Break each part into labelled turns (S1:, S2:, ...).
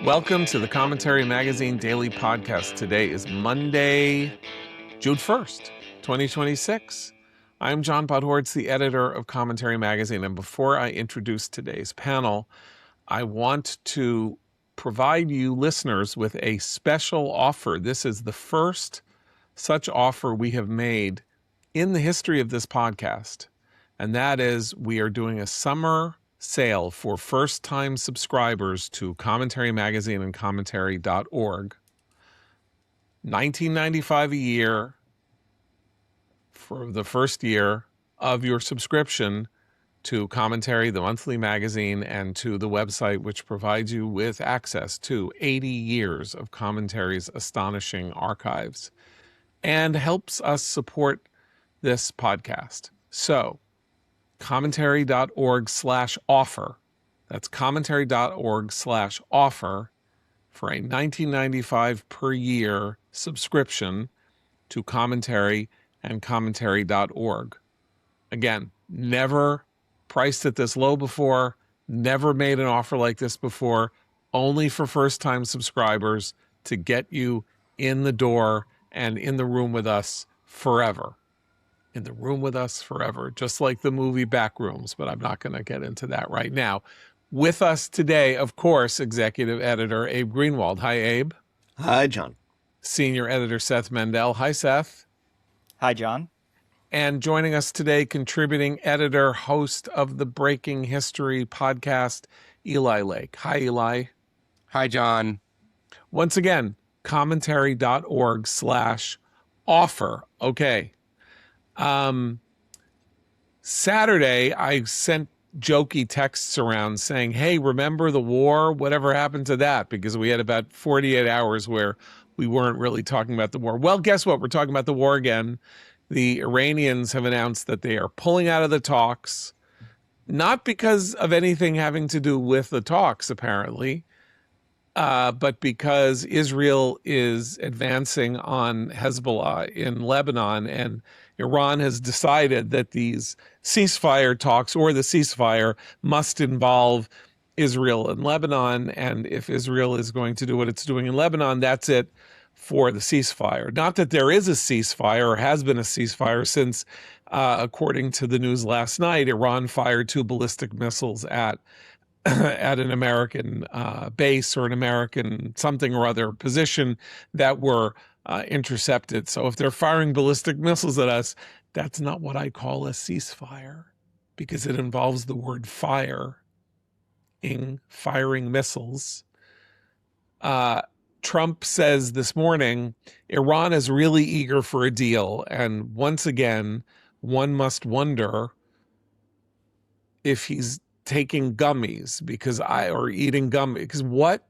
S1: Welcome to the Commentary Magazine Daily Podcast. Today is Monday, June 1st, 2026. I'm John Podhoretz, the editor of Commentary Magazine, and before I introduce today's panel, I want to provide you listeners with a special offer. This is the first such offer we have made in the history of this podcast, and that is we are doing a summer sale for first-time subscribers to Commentary Magazine and commentary.org. $19.95 a year for the first year of your subscription to Commentary, the monthly magazine, and to the website, which provides you with access to 80 years of Commentary's astonishing archives and helps us support this podcast. So, commentary.org/offer. That's commentary.org/offer for a $19.95 per year subscription to Commentary and commentary.org. Again, never priced it this low before, never made an offer like this before, only for first-time subscribers to get you in the door and in the room with us forever. In the room with us forever, just like the movie Backrooms, but I'm not going to get into that right now. With us today, of course, executive editor Abe Greenwald. Hi, Abe.
S2: Hi, John.
S1: Senior editor Seth Mendel. Hi, Seth.
S3: Hi, John.
S1: And joining us today, contributing editor, host of the Breaking History podcast, Eli Lake. Hi, Eli.
S4: Hi, John.
S1: Once again, commentary.org/offer. Okay. Saturday, I sent jokey texts around saying, hey, remember the war? Whatever happened to that? Because we had about 48 hours where we weren't really talking about the war. Well, guess what? We're talking about the war again. The Iranians have announced that they are pulling out of the talks, not because of anything having to do with the talks, apparently, but because Israel is advancing on Hezbollah in Lebanon, and Iran has decided that these ceasefire talks, or the ceasefire, must involve Israel and Lebanon. And if Israel is going to do what it's doing in Lebanon, that's it for the ceasefire. Not that there is a ceasefire or has been a ceasefire since, according to the news last night, Iran fired 2 ballistic missiles at an American base or an American something or other position that were intercepted. So if they're firing ballistic missiles at us, that's not what I call a ceasefire, because it involves the word fire in firing missiles. Trump says this morning, Iran is really eager for a deal. And once again, one must wonder if he's taking gummies or eating gummies, because what?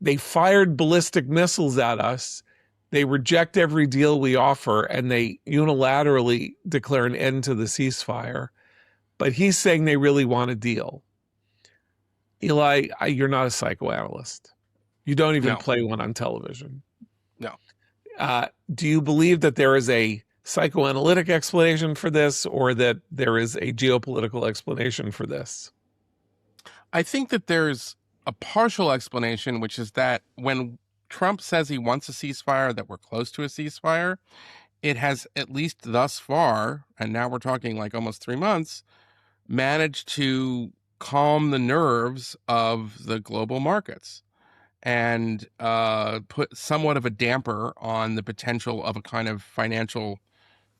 S1: They fired ballistic missiles at us. They reject every deal we offer, and they unilaterally declare an end to the ceasefire. But he's saying they really want a deal. Eli, you're not a psychoanalyst. You don't even play one on television.
S4: No.
S1: Do you believe that there is a psychoanalytic explanation for this, or that there is a geopolitical explanation for this?
S4: I think that there's a partial explanation, which is that when Trump says he wants a ceasefire, that we're close to a ceasefire, it has, at least thus far, and now we're talking like almost 3 months, managed to calm the nerves of the global markets and put somewhat of a damper on the potential of a kind of financial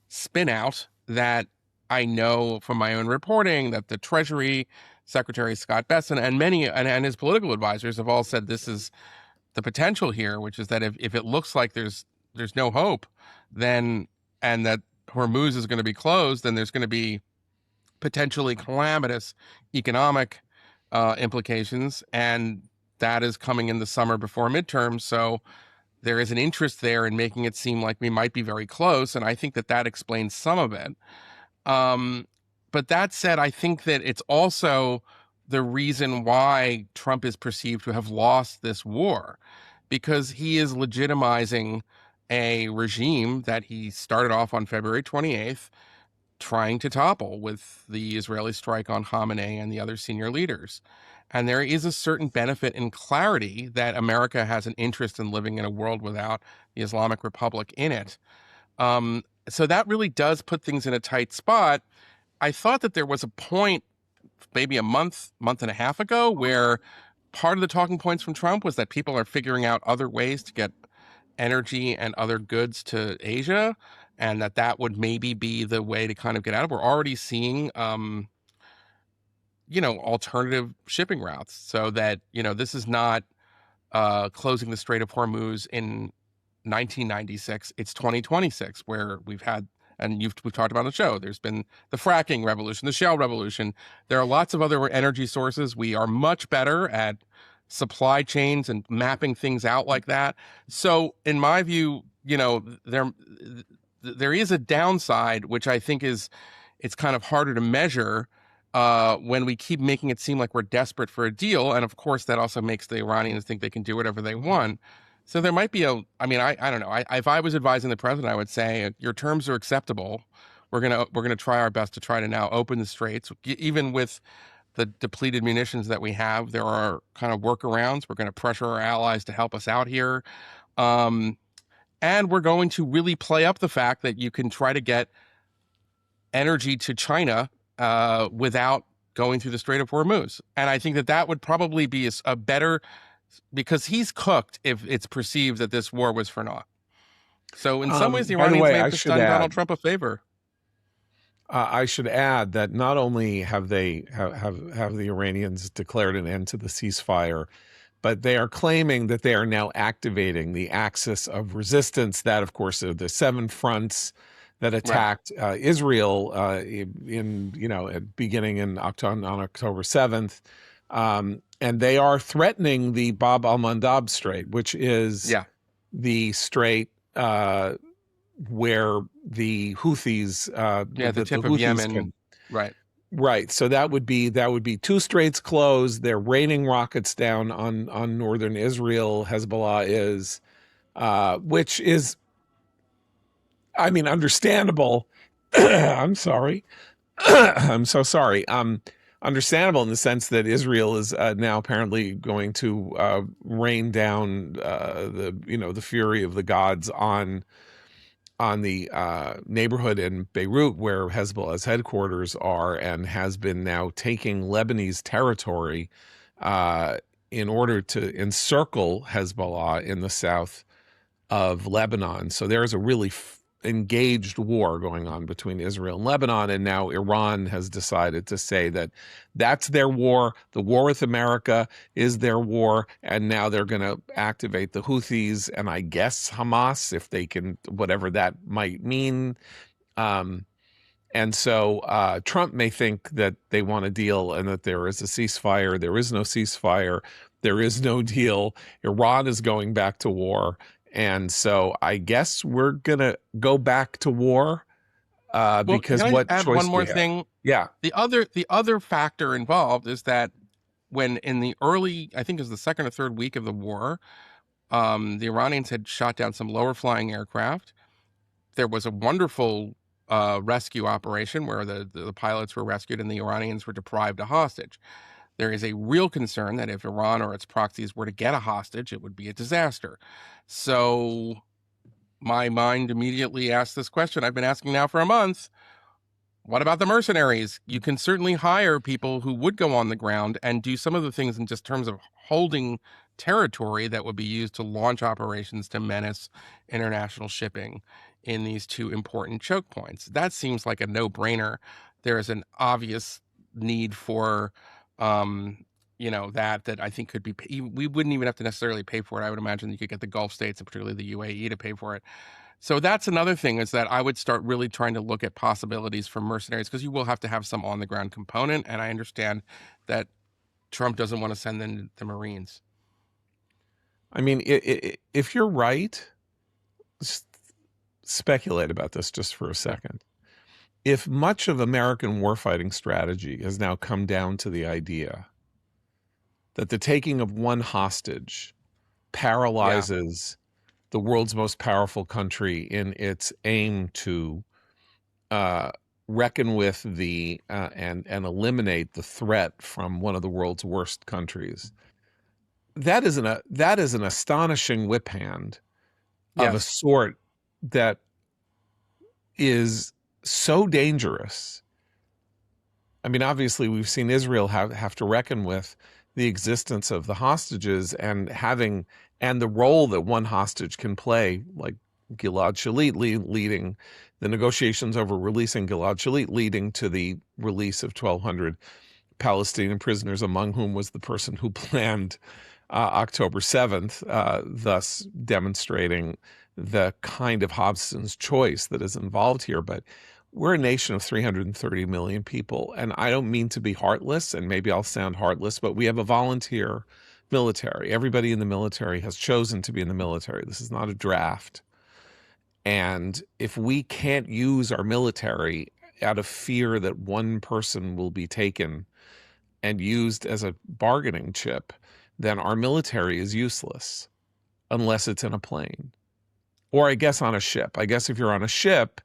S4: spin out that I know from my own reporting that the Treasury Secretary Scott Bessent and many and his political advisors have all said this is the potential here, which is that if it looks like there's no hope, then, and that Hormuz is going to be closed, then there's going to be potentially calamitous economic implications, and that is coming in the summer before midterms. So there is an interest there in making it seem like we might be very close, and I think that explains some of it. But that said, I think that it's also the reason why Trump is perceived to have lost this war, because he is legitimizing a regime that he started off on February 28th, trying to topple with the Israeli strike on Khamenei and the other senior leaders. And there is a certain benefit in clarity that America has an interest in living in a world without the Islamic Republic in it. So that really does put things in a tight spot. I thought that there was a point, maybe a month and a half ago, where part of the talking points from Trump was that people are figuring out other ways to get energy and other goods to Asia, and that would maybe be the way to kind of get out of. We're already seeing, alternative shipping routes, so that this is not closing the Strait of Hormuz in 1996. It's 2026, where we've had, and we've talked about on the show, there's been the fracking revolution, the shale revolution. There are lots of other energy sources. We are much better at supply chains and mapping things out like that. So in my view, there is a downside, which I think it's kind of harder to measure when we keep making it seem like we're desperate for a deal. And of course, that also makes the Iranians think they can do whatever they want. So there might be I don't know. If I was advising the president, I would say your terms are acceptable. We're gonna try our best to try to now open the straits, even with the depleted munitions that we have. There are kind of workarounds. We're going to pressure our allies to help us out here. And we're going to really play up the fact that you can try to get energy to China without going through the Strait of Hormuz. And I think that would probably be a better, because he's cooked if it's perceived that this war was for naught. So in some ways, the
S1: By the
S4: Iranians
S1: way,
S4: may have just done Donald Trump a favor.
S1: I should add that not only have they have the Iranians declared an end to the ceasefire, but they are claiming that they are now activating the axis of resistance. That, of course, are the 7 fronts that attacked Israel beginning on October 7th, and they are threatening the Bab al-Mandab Strait, which is the strait where the Houthis,
S4: the tip of Yemen,
S1: right. So that would be 2 straits closed. They're raining rockets down on northern Israel. Hezbollah is, which is, I mean, understandable. I'm sorry. I'm so sorry. Understandable in the sense that Israel is now apparently going to rain down the fury of the gods on the neighborhood in Beirut where Hezbollah's headquarters are, and has been now taking Lebanese territory in order to encircle Hezbollah in the south of Lebanon. So there's a really engaged war going on between Israel and Lebanon, and now Iran has decided to say that that's their war. The war with America is their war, and now they're going to activate the Houthis and I guess Hamas, if they can, whatever that might mean. And so Trump may think that they want a deal and that there is a ceasefire. There is no ceasefire. There is no deal. Iran is going back to war. And so I guess we're going to go back to war because
S4: can I
S1: what
S4: add
S1: choice
S4: one more
S1: do we have?
S4: thing?
S1: Yeah.
S4: The other factor involved is that when in the early, I think it was the second or third week of the war, the Iranians had shot down some lower flying aircraft. There was a wonderful rescue operation where the pilots were rescued and the Iranians were deprived a hostage. There is a real concern that if Iran or its proxies were to get a hostage, it would be a disaster. So my mind immediately asked this question I've been asking now for a month. What about the mercenaries? You can certainly hire people who would go on the ground and do some of the things in just terms of holding territory that would be used to launch operations to menace international shipping in these 2 important choke points. That seems like a no-brainer. There is an obvious need for that I think could be, we wouldn't even have to necessarily pay for it. I would imagine you could get the Gulf states and particularly the UAE to pay for it. So that's another thing, is that I would start really trying to look at possibilities for mercenaries, because you will have to have some on the ground component. And I understand that Trump doesn't want to send in the Marines.
S1: I mean, if you're right, speculate about this just for a second. If much of American warfighting strategy has now come down to the idea that the taking of one hostage paralyzes the world's most powerful country in its aim to reckon with the and eliminate the threat from one of the world's worst countries. That is an astonishing whip hand of a
S4: Yes.
S1: sort that is so dangerous. I mean, obviously, we've seen Israel have to reckon with the existence of the hostages and the role that one hostage can play, like Gilad Shalit leading the negotiations over releasing Gilad Shalit, leading to the release of 1,200 Palestinian prisoners, among whom was the person who planned October 7th, thus demonstrating the kind of Hobson's choice that is involved here. But we're a nation of 330 million people, and I don't mean to be heartless, and maybe I'll sound heartless, but we have a volunteer military. Everybody in the military has chosen to be in the military. This is not a draft. And if we can't use our military out of fear that one person will be taken and used as a bargaining chip, then our military is useless unless it's in a plane. Or I guess on a ship. I guess if you're on a ship,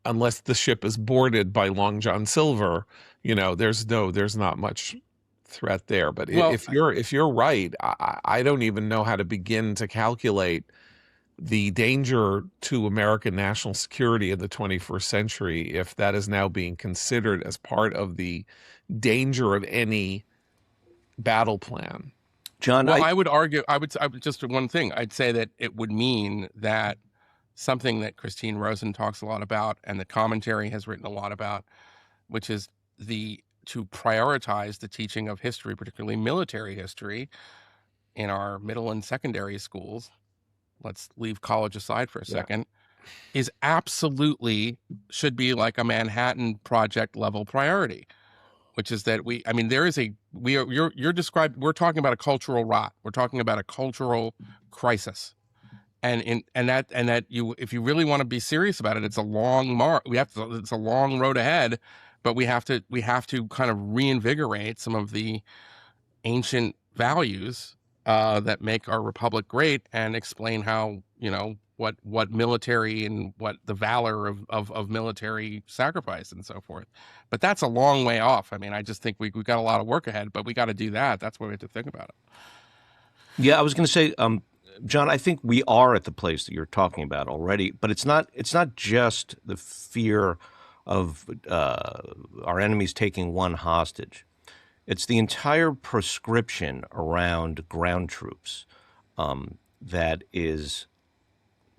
S1: unless the ship is boarded by Long John Silver, there's not much threat there. But
S4: Well,
S1: if you're right, I don't even know how to begin to calculate the danger to American national security in the 21st century if that is now being considered as part of the danger of any battle plan.
S2: John,
S4: well, I would argue, I would just one thing. I'd say that it would mean that something that Christine Rosen talks a lot about and the commentary has written a lot about, which is to prioritize the teaching of history, particularly military history, in our middle and secondary schools. Let's leave college aside for a second. Is absolutely should be like a Manhattan Project level priority, which is that we're talking about a cultural rot. We're talking about a cultural crisis. And that you, if you really want to be serious about it, it's a long it's a long road ahead, but we have to kind of reinvigorate some of the ancient values that make our republic great and explain how, what military and what the valor of military sacrifice and so forth. But that's a long way off. I mean, I just think we got a lot of work ahead, but we got to do that. That's what we have to think about it.
S2: Yeah, I was going to say, John, I think we are at the place that you're talking about already, but it's not just the fear of our enemies taking one hostage. It's the entire prescription around ground troops that is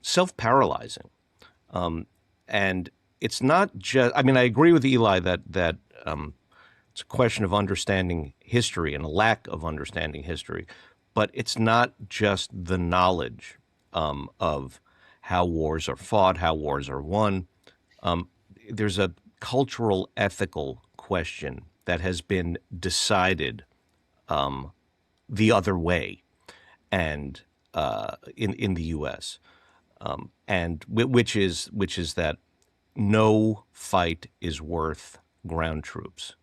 S2: self-paralyzing. And it's not just, I mean, I agree with Eli that it's a question of understanding history and a lack of understanding history, but it's not just the knowledge of how wars are fought, how wars are won. There's a cultural, ethical question that has been decided the other way, and in the U.S. And which is that no fight is worth ground troops,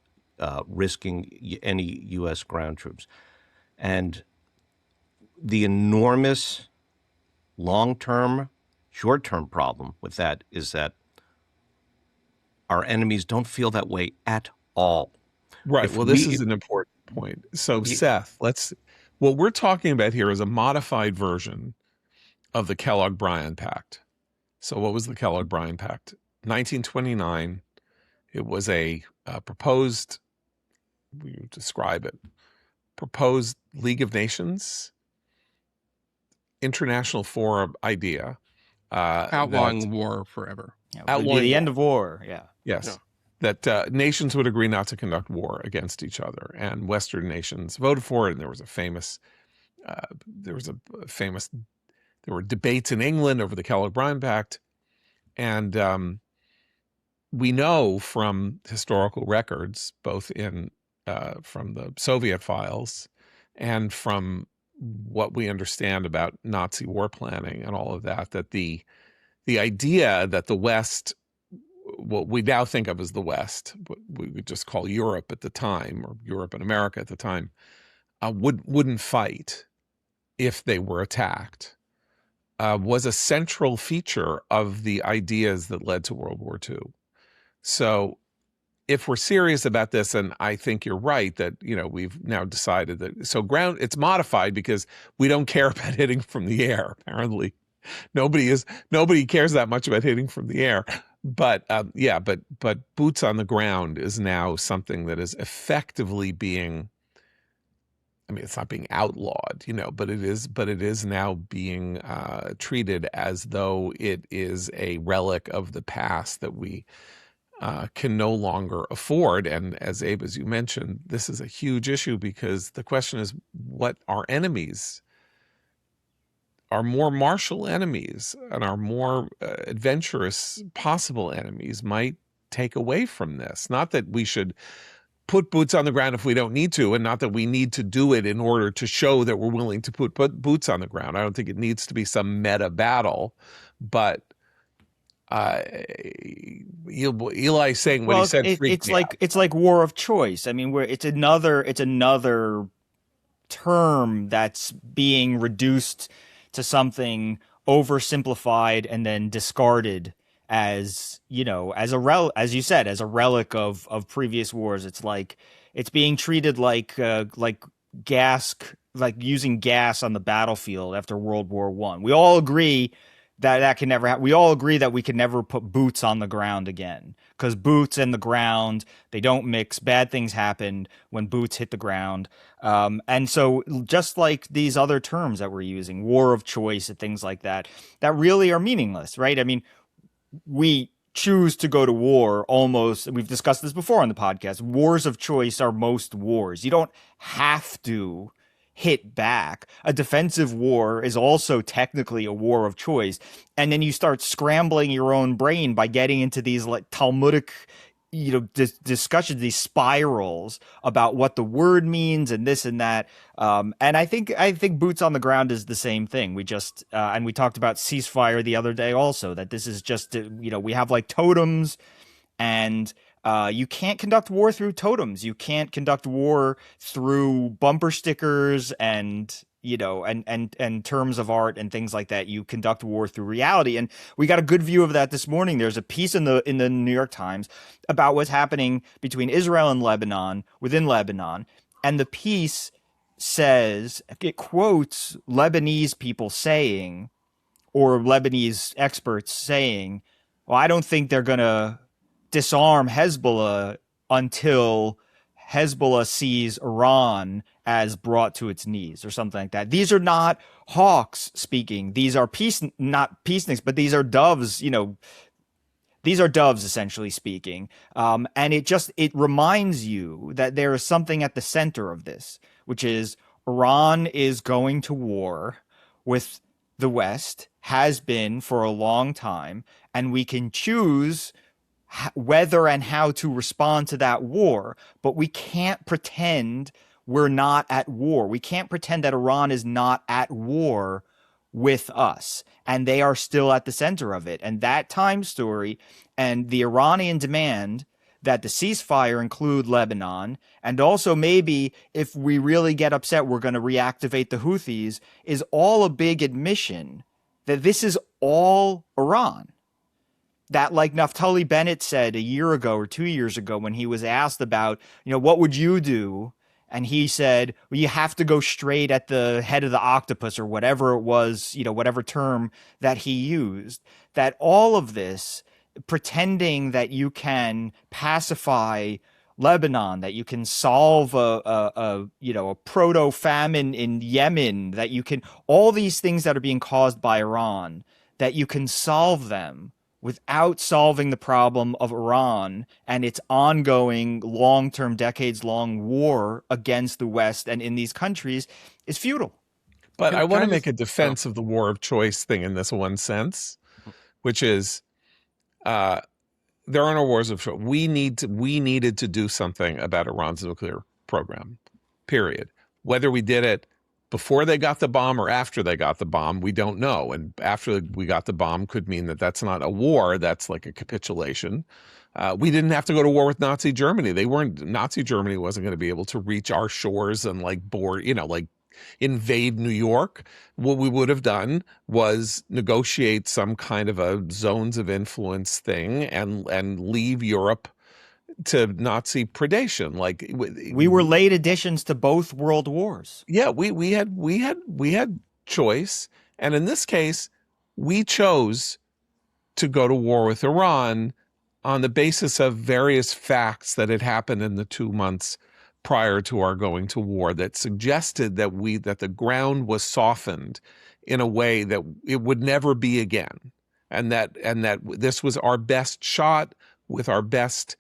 S2: risking any U.S. ground troops, and the enormous long-term, short-term problem with that is that our enemies don't feel that way at all.
S1: Right. Well, this is an important point. So, Seth, what we're talking about here is a modified version of the Kellogg-Briand Pact. So what was the Kellogg-Briand Pact? 1929. It was a proposed, we describe it, proposed League of Nations international forum idea.
S4: Outlawing war forever.
S3: Yeah, outlawing the end of war. Yeah.
S1: Yes.
S4: Yeah.
S1: That nations would agree not to conduct war against each other, and Western nations voted for it. And there were debates in England over the Kellogg-Briand Pact, and we know from historical records, both from the Soviet files and from what we understand about Nazi war planning and all of that, that the idea that the West, what we now think of as the West, what we would just call Europe at the time, or Europe and America at the time, wouldn't fight if they were attacked, was a central feature of the ideas that led to World War II. So if we're serious about this, and I think you're right that, we've now decided that, so ground, it's modified because we don't care about hitting from the air. Apparently, nobody cares that much about hitting from the air. But but boots on the ground is now something that is effectively being, I mean, it's not being outlawed, but it is now being treated as though it is a relic of the past that we can no longer afford. And as Abe, as you mentioned, this is a huge issue because the question is what our enemies, our more martial enemies and our more adventurous possible enemies might take away from this. Not that we should put boots on the ground if we don't need to, and not that we need to do it in order to show that we're willing to put boots on the ground. I don't think it needs to be some meta battle, but Eli saying what he said.
S3: It's like war of choice. I mean, it's another term that's being reduced to something oversimplified and then discarded as, as you said, as a relic of previous wars. It's being treated like gas, like using gas on the battlefield after World War I. We all agree that can never happen. We all agree that we can never put boots on the ground again, because boots and the ground, they don't mix. Bad things happen when boots hit the ground. And so just like these other terms that we're using, war of choice and things like that, that really are meaningless, right? I mean, we choose to go to war almost, we've discussed this before on the podcast, wars of choice are most wars. You don't have to hit back. A defensive war is also technically a war of choice. And then you start scrambling your own brain by getting into these like Talmudic, discussions, these spirals about what the word means and this and that. And I think boots on the ground is the same thing. We just, and we talked about ceasefire the other day also, that this is just, we have like totems, and you can't conduct war through totems. You can't conduct war through bumper stickers and and terms of art and things like that. You conduct war through reality, and we got a good view of that this morning. There's a piece in the New York Times about what's happening between Israel and Lebanon, within Lebanon, and the piece says, it quotes Lebanese people saying, or Lebanese experts saying, well, I don't think they're gonna disarm Hezbollah until Hezbollah sees Iran as brought to its knees, or something like that. These are not hawks speaking. These are not peaceniks, but these are doves, these are doves essentially speaking. And it reminds you that there is something at the center of this, which is Iran is going to war with the West, has been for a long time, and we can choose whether and how to respond to that war, but we can't pretend we're not at war. We can't pretend that Iran is not at war with us, and they are still at the center of it. And that time story and the Iranian demand that the ceasefire include Lebanon, and also maybe if we really get upset, we're going to reactivate the Houthis, is all a big admission that this is all Iran. That, like Naftali Bennett said a year ago or 2 years ago when he was asked about, what would you do? And he said, well, you have to go straight at the head of the octopus, or whatever it was, whatever term that he used. That all of this, pretending that you can pacify Lebanon, that you can solve a proto famine in Yemen, that you can, all these things that are being caused by Iran, that you can solve them without solving the problem of Iran and its ongoing long-term, decades-long war against the West and in these countries, is futile.
S1: But I want to make a defense of the war of choice thing in this one sense, which is there are no wars of choice. We needed to do something about Iran's nuclear program, period. Whether we did it before they got the bomb or after they got the bomb, we don't know. And after we got the bomb could mean that that's not a war. That's like a capitulation. We didn't have to go to war with Nazi Germany. Nazi Germany wasn't going to be able to reach our shores and like invade New York, what we would have done was negotiate some kind of a zones of influence thing and leave Europe to Nazi predation. Like
S3: We were late additions to both world wars.
S1: yeah, we had choice, and in this case, we chose to go to war with Iran on the basis of various facts that had happened in the 2 months prior to our going to war that suggested that the ground was softened in a way that it would never be again, and that this was our best shot with our best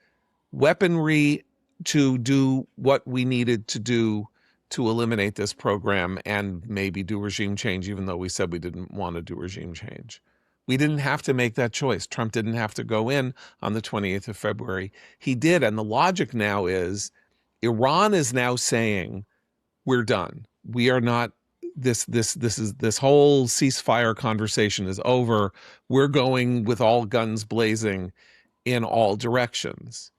S1: weaponry to do what we needed to do to eliminate this program and maybe do regime change, even though we said we didn't want to do regime change. We didn't have to make that choice. Trump didn't have to go in on the 28th of February. He did. And the logic now is Iran is now saying, we're done. We are not, this whole ceasefire conversation is over. We're going with all guns blazing in all directions.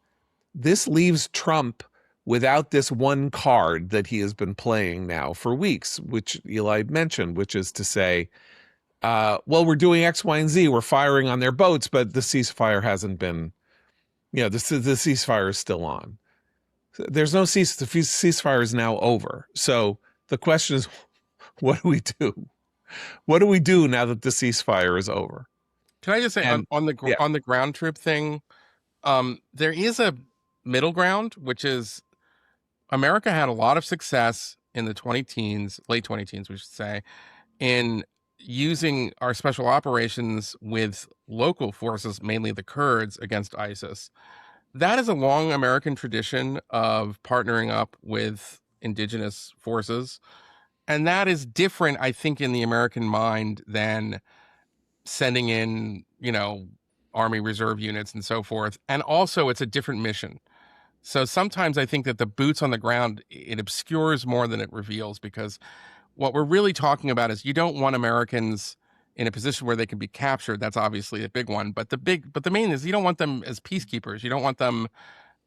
S1: This leaves Trump without this one card that he has been playing now for weeks, which Eli mentioned, which is to say, well, we're doing X, Y, and Z. We're firing on their boats, but the ceasefire hasn't been, the ceasefire is still on. There's no cease. The ceasefire is now over. So the question is, what do we do? What do we do now that the ceasefire is over?
S4: Can I just say on the ground troop thing, there is a middle ground, which is America had a lot of success in the late 20 teens, we should say, in using our special operations with local forces, mainly the Kurds, against ISIS. That is a long American tradition of partnering up with indigenous forces. And that is different, I think, in the American mind than sending in, Army Reserve units and so forth. And also, it's a different mission. So sometimes I think that the boots on the ground, it obscures more than it reveals, because what we're really talking about is you don't want Americans in a position where they can be captured. That's obviously a big one. But the main is you don't want them as peacekeepers. You don't want them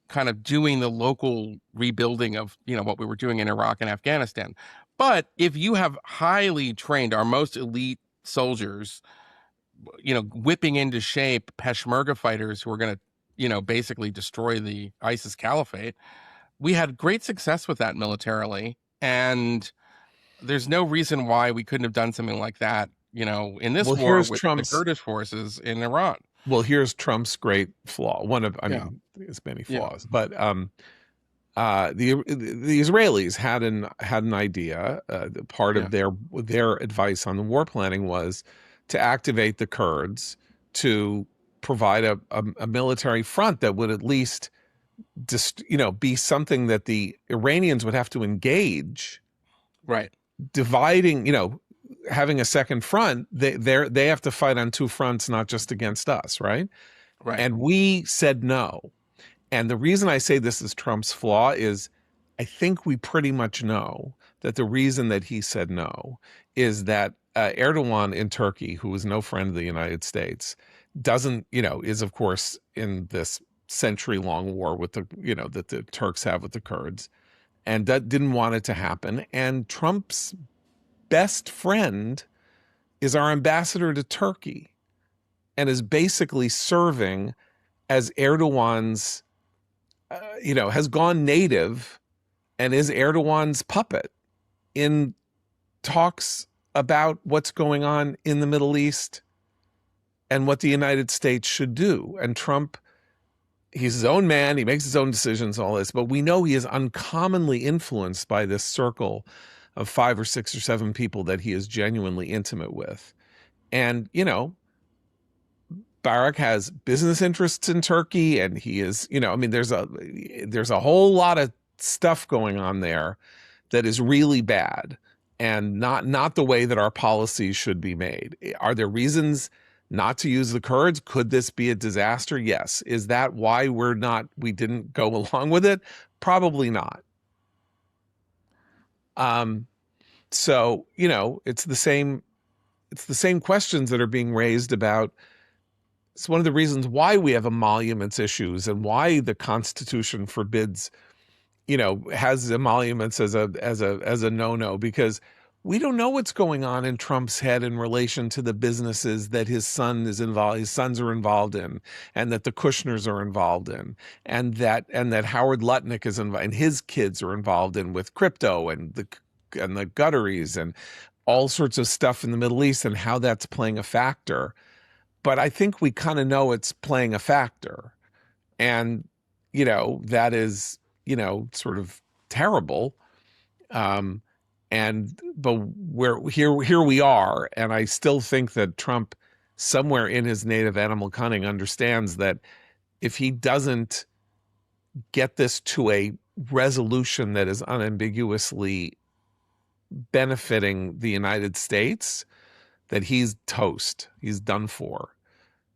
S4: kind of doing the local rebuilding of, what we were doing in Iraq and Afghanistan. But if you have highly trained, our most elite soldiers, whipping into shape Peshmerga fighters who are going to, basically destroy the ISIS caliphate, we had great success with that militarily. And there's no reason why we couldn't have done something like that, in this war with the Kurdish forces in Iran.
S1: Well, here's Trump's great flaw. Mean, there's many flaws, but the Israelis had an idea. Part of their advice on the war planning was to activate the Kurds to provide a military front that would at least be something that the Iranians would have to engage.
S4: Right.
S1: Dividing, having a second front, they have to fight on two fronts, not just against us, right?
S4: Right.
S1: And we said no. And the reason I say this is Trump's flaw is I think we pretty much know that the reason that he said no is that Erdogan in Turkey, who is no friend of the United States, is of course in this century-long war with that the Turks have with the Kurds, and that didn't want it to happen. And Trump's best friend is our ambassador to Turkey and is basically serving as Erdogan's, has gone native and is Erdogan's puppet in talks about what's going on in the Middle East and what the United States should do. And Trump, he's his own man. He makes his own decisions, all this, but we know he is uncommonly influenced by this circle of 5 or 6 or 7 people that he is genuinely intimate with. And, Barak has business interests in Turkey, and he is, there's a whole lot of stuff going on there that is really bad and not the way that our policies should be made. Are there reasons not to use the Kurds? Could this be a disaster? Yes. Is that why we didn't go along with it? Probably not. So, it's the same questions that are being raised about. It's one of the reasons why we have emoluments issues and why the Constitution forbids has emoluments as a no-no, because we don't know what's going on in Trump's head in relation to the businesses that his sons are involved in, and that the Kushners are involved in, and that Howard Lutnick is involved, and his kids are involved in, with crypto and the Gutteries and all sorts of stuff in the Middle East, and how that's playing a factor. But I think we kind of know it's playing a factor. And, that is, sort of terrible. But here we are. And I still think that Trump, somewhere in his native animal cunning, understands that if he doesn't get this to a resolution that is unambiguously benefiting the United States, that he's toast. He's done for.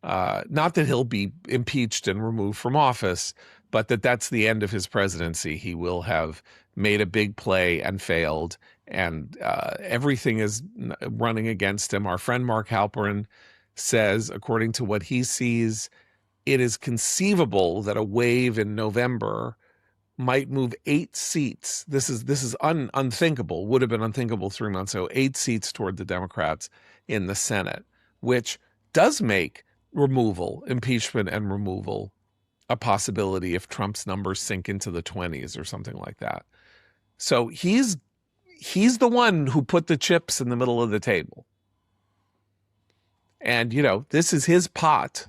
S1: Not that he'll be impeached and removed from office, but that's the end of his presidency. He will have made a big play and failed, and everything is running against him. Our friend Mark Halperin says, according to what he sees, it is conceivable that a wave in November might move 8 seats. This is unthinkable, would have been unthinkable 3 months ago, 8 seats toward the Democrats in the Senate, which does make impeachment and removal, a possibility if Trump's numbers sink into the 20s or something like that. So he's the one who put the chips in the middle of the table. And, this is his pot.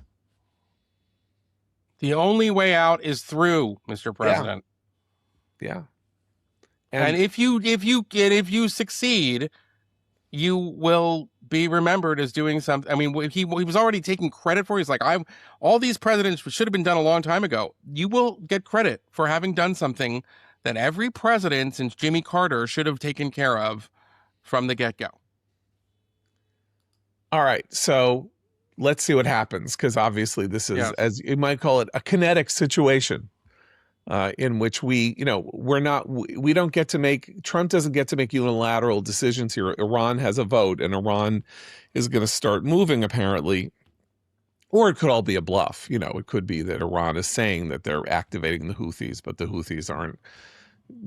S4: The only way out is through, Mr. President.
S1: Yeah.
S4: And if you succeed, you will be remembered as doing something. I mean, he was already taking credit for it. He's like, all these presidents should have been done a long time ago. You will get credit for having done something that every president since Jimmy Carter should have taken care of from the get-go.
S1: All right. So let's see what happens, because obviously this is, as you might call it, a kinetic situation. In which Trump doesn't get to make unilateral decisions here. Iran has a vote, and Iran is going to start moving, apparently. Or it could all be a bluff. It could be that Iran is saying that they're activating the Houthis, but the Houthis aren't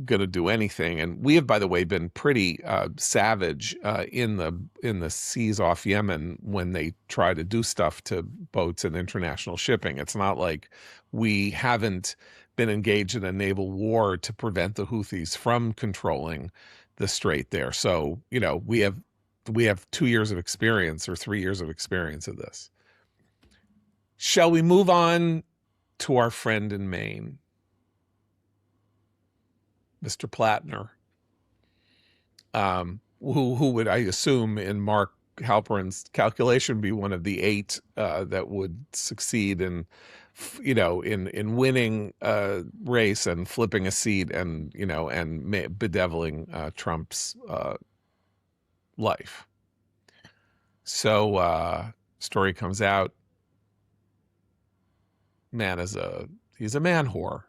S1: going to do anything. And we have, by the way, been pretty savage in the seas off Yemen when they try to do stuff to boats and international shipping. It's not like we haven't been engaged in a naval war to prevent the Houthis from controlling the strait there. So, we have 2 years of experience, or 3 years of experience of this. Shall we move on to our friend in Maine, Mr. Platner, who would, I assume, in Mark Halperin's calculation, be one of the 8 that would succeed in winning a race and flipping a seat and bedeviling Trump's life. So story comes out. He's a man whore,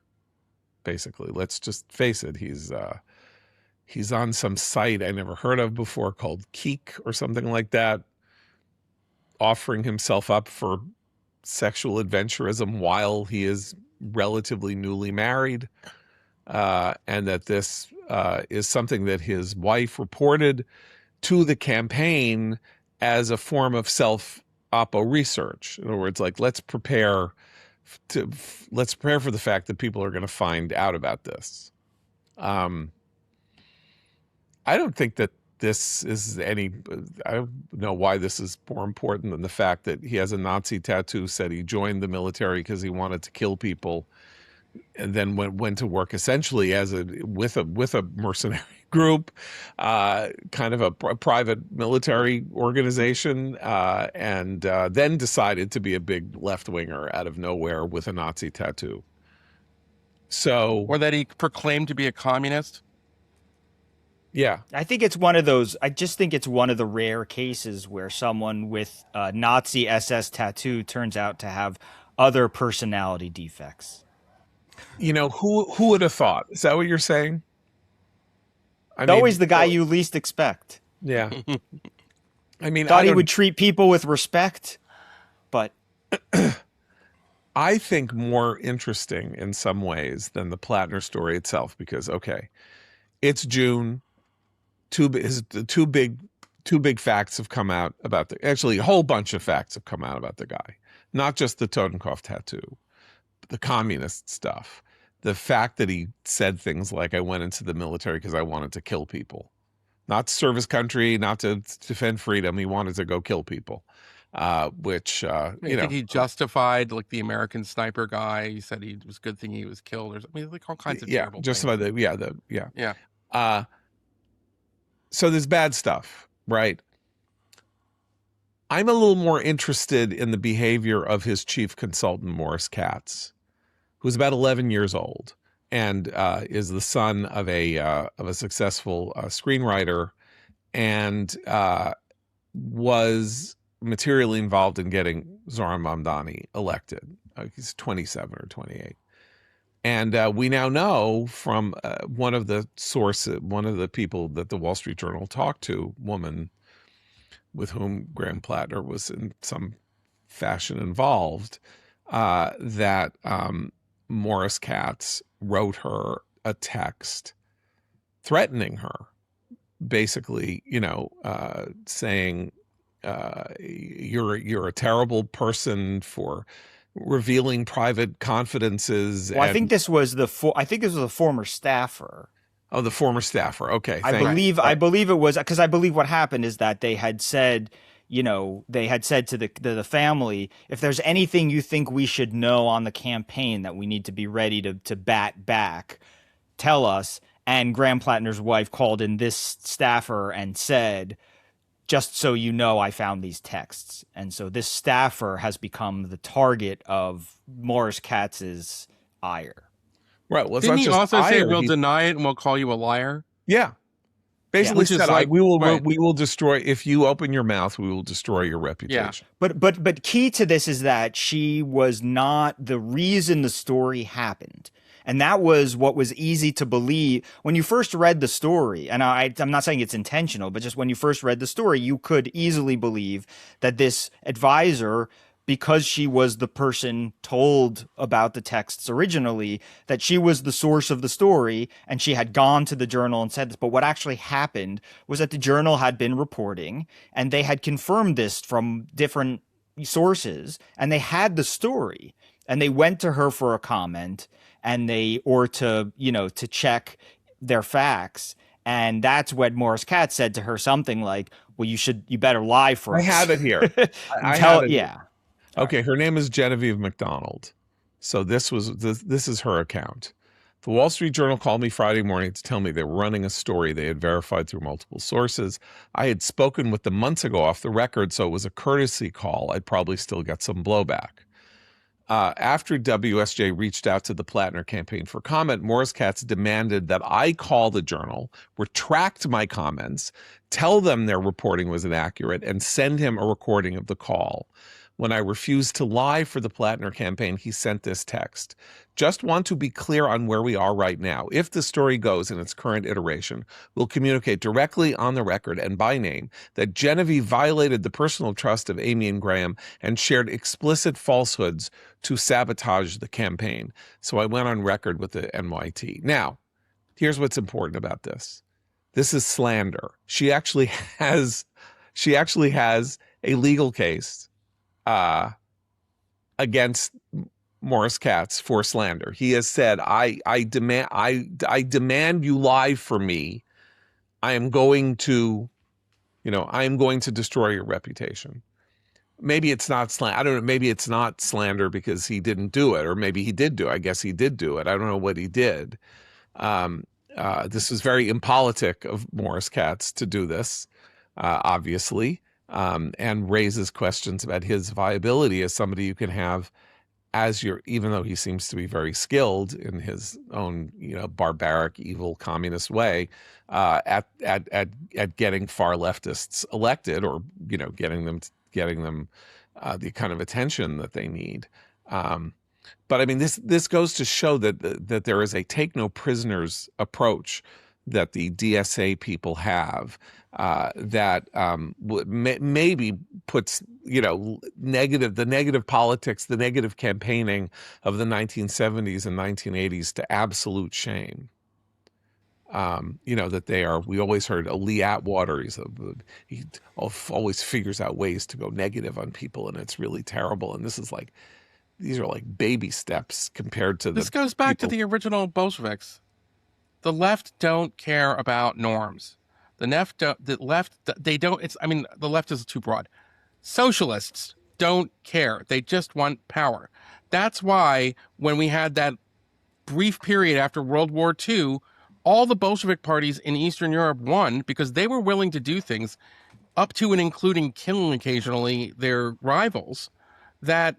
S1: basically. Let's just face it. He's on some site I never heard of before called Keek or something like that, offering himself up for sexual adventurism while he is relatively newly married, and that this is something that his wife reported to the campaign as a form of self-oppo research. In other words, like, let's prepare for the fact that people are going to find out about this. I don't think that this is I don't know why this is more important than the fact that he has a Nazi tattoo, said he joined the military because he wanted to kill people, and then went to work essentially with a mercenary group, kind of a private military organization, and then decided to be a big left-winger out of nowhere with a Nazi tattoo. So,
S4: or that he proclaimed to be a communist.
S1: Yeah.
S3: I just think it's one of the rare cases where someone with a Nazi SS tattoo turns out to have other personality defects.
S1: Who would have thought? Is that what you're saying?
S3: Always the guy you least expect.
S1: Yeah. I mean,
S3: thought he would treat people with respect, but
S1: I think, more interesting in some ways than the Platner story itself, because, okay, it's June. Two big facts have come out about actually a whole bunch of facts have come out about the guy, not just the Totenkopf tattoo, but the communist stuff, the fact that he said things like, I went into the military because I wanted to kill people, not to serve his country, not to defend freedom. He wanted to go kill people, which
S4: I think he justified like the American sniper guy. He said it was a good thing he was killed, or I mean, like all kinds of terrible
S1: just
S4: things.
S1: about
S4: Yeah.
S1: So there's bad stuff, right? I'm a little more interested in the behavior of his chief consultant, Morris Katz, who's about 11 years old and is the son of a successful screenwriter, and was materially involved in getting Zoran Mamdani elected. He's 27 or 28. And we now know from one of the people that the Wall Street Journal talked to, woman with whom Graham Platner was in some fashion involved, that Morris Katz wrote her a text threatening her, basically, saying, you're a terrible person for revealing private confidences.
S3: Well, I think this was the former staffer.
S1: Oh, the former staffer. Okay,
S3: I believe it was, because I believe what happened is that they had said, to the family, if there's anything you think we should know on the campaign that we need to be ready to bat back, tell us. And Graham Platner's wife called in this staffer and said, just so you know, I found these texts. And so this staffer has become the target of Morris Katz's ire.
S1: Right. Well,
S4: didn't he also say we'll deny it and we'll call you a liar?
S1: Yeah. Basically said,
S4: like,
S1: we will destroy, if you open your mouth, we will destroy your reputation.
S3: Yeah. But key to this is that she was not the reason the story happened. And that was what was easy to believe when you first read the story. And I'm not saying it's intentional, but just when you first read the story, you could easily believe that this advisor, because she was the person told about the texts originally, that she was the source of the story and she had gone to the Journal and said this. But what actually happened was that the Journal had been reporting and they had confirmed this from different sources, and they had the story, and they went to her for a comment to check their facts. And that's when Morris Katz said to her something like, well, you better lie for us.
S1: I have it here.
S3: Yeah.
S1: Okay. Her name is Genevieve McDonald. So this is her account. The Wall Street Journal called me Friday morning to tell me they were running a story they had verified through multiple sources. I had spoken with them months ago off the record, so it was a courtesy call. I'd probably still get some blowback. After WSJ reached out to the Platner campaign for comment, Morris Katz demanded that I call the Journal, retract my comments, tell them their reporting was inaccurate, and send him a recording of the call. When I refused to lie for the Platner campaign, he sent this text. Just want to be clear on where we are right now. If the story goes in its current iteration, we'll communicate directly on the record and by name that Genevieve violated the personal trust of Amy and Graham and shared explicit falsehoods to sabotage the campaign. So I went on record with the NYT. Now, here's what's important about this. This is slander. She actually has a legal case against Morris Katz for slander. He has said, I demand you lie for me. I am going to destroy your reputation. Maybe it's not slander. I don't know. Maybe it's not slander because he didn't do it, or maybe he did do it. I guess he did do it. I don't know what he did. This is very impolitic of Morris Katz to do this, obviously. And raises questions about his viability as somebody you can have even though he seems to be very skilled in his own, barbaric, evil communist way, at getting far leftists elected, or, getting them the kind of attention that they need. But I mean, this goes to show that there is a take no prisoners approach that the DSA people have that maybe puts, the negative politics, the negative campaigning of the 1970s and 1980s to absolute shame. That they are, we always heard Lee Atwater, he always figures out ways to go negative on people, and it's really terrible. And these are like baby steps compared to
S4: This goes back to the original Bolsheviks. The left don't care about norms. The left, they don't, the left is too broad. Socialists don't care. They just want power. That's why when we had that brief period after World War II, all the Bolshevik parties in Eastern Europe won because they were willing to do things up to and including killing occasionally their rivals that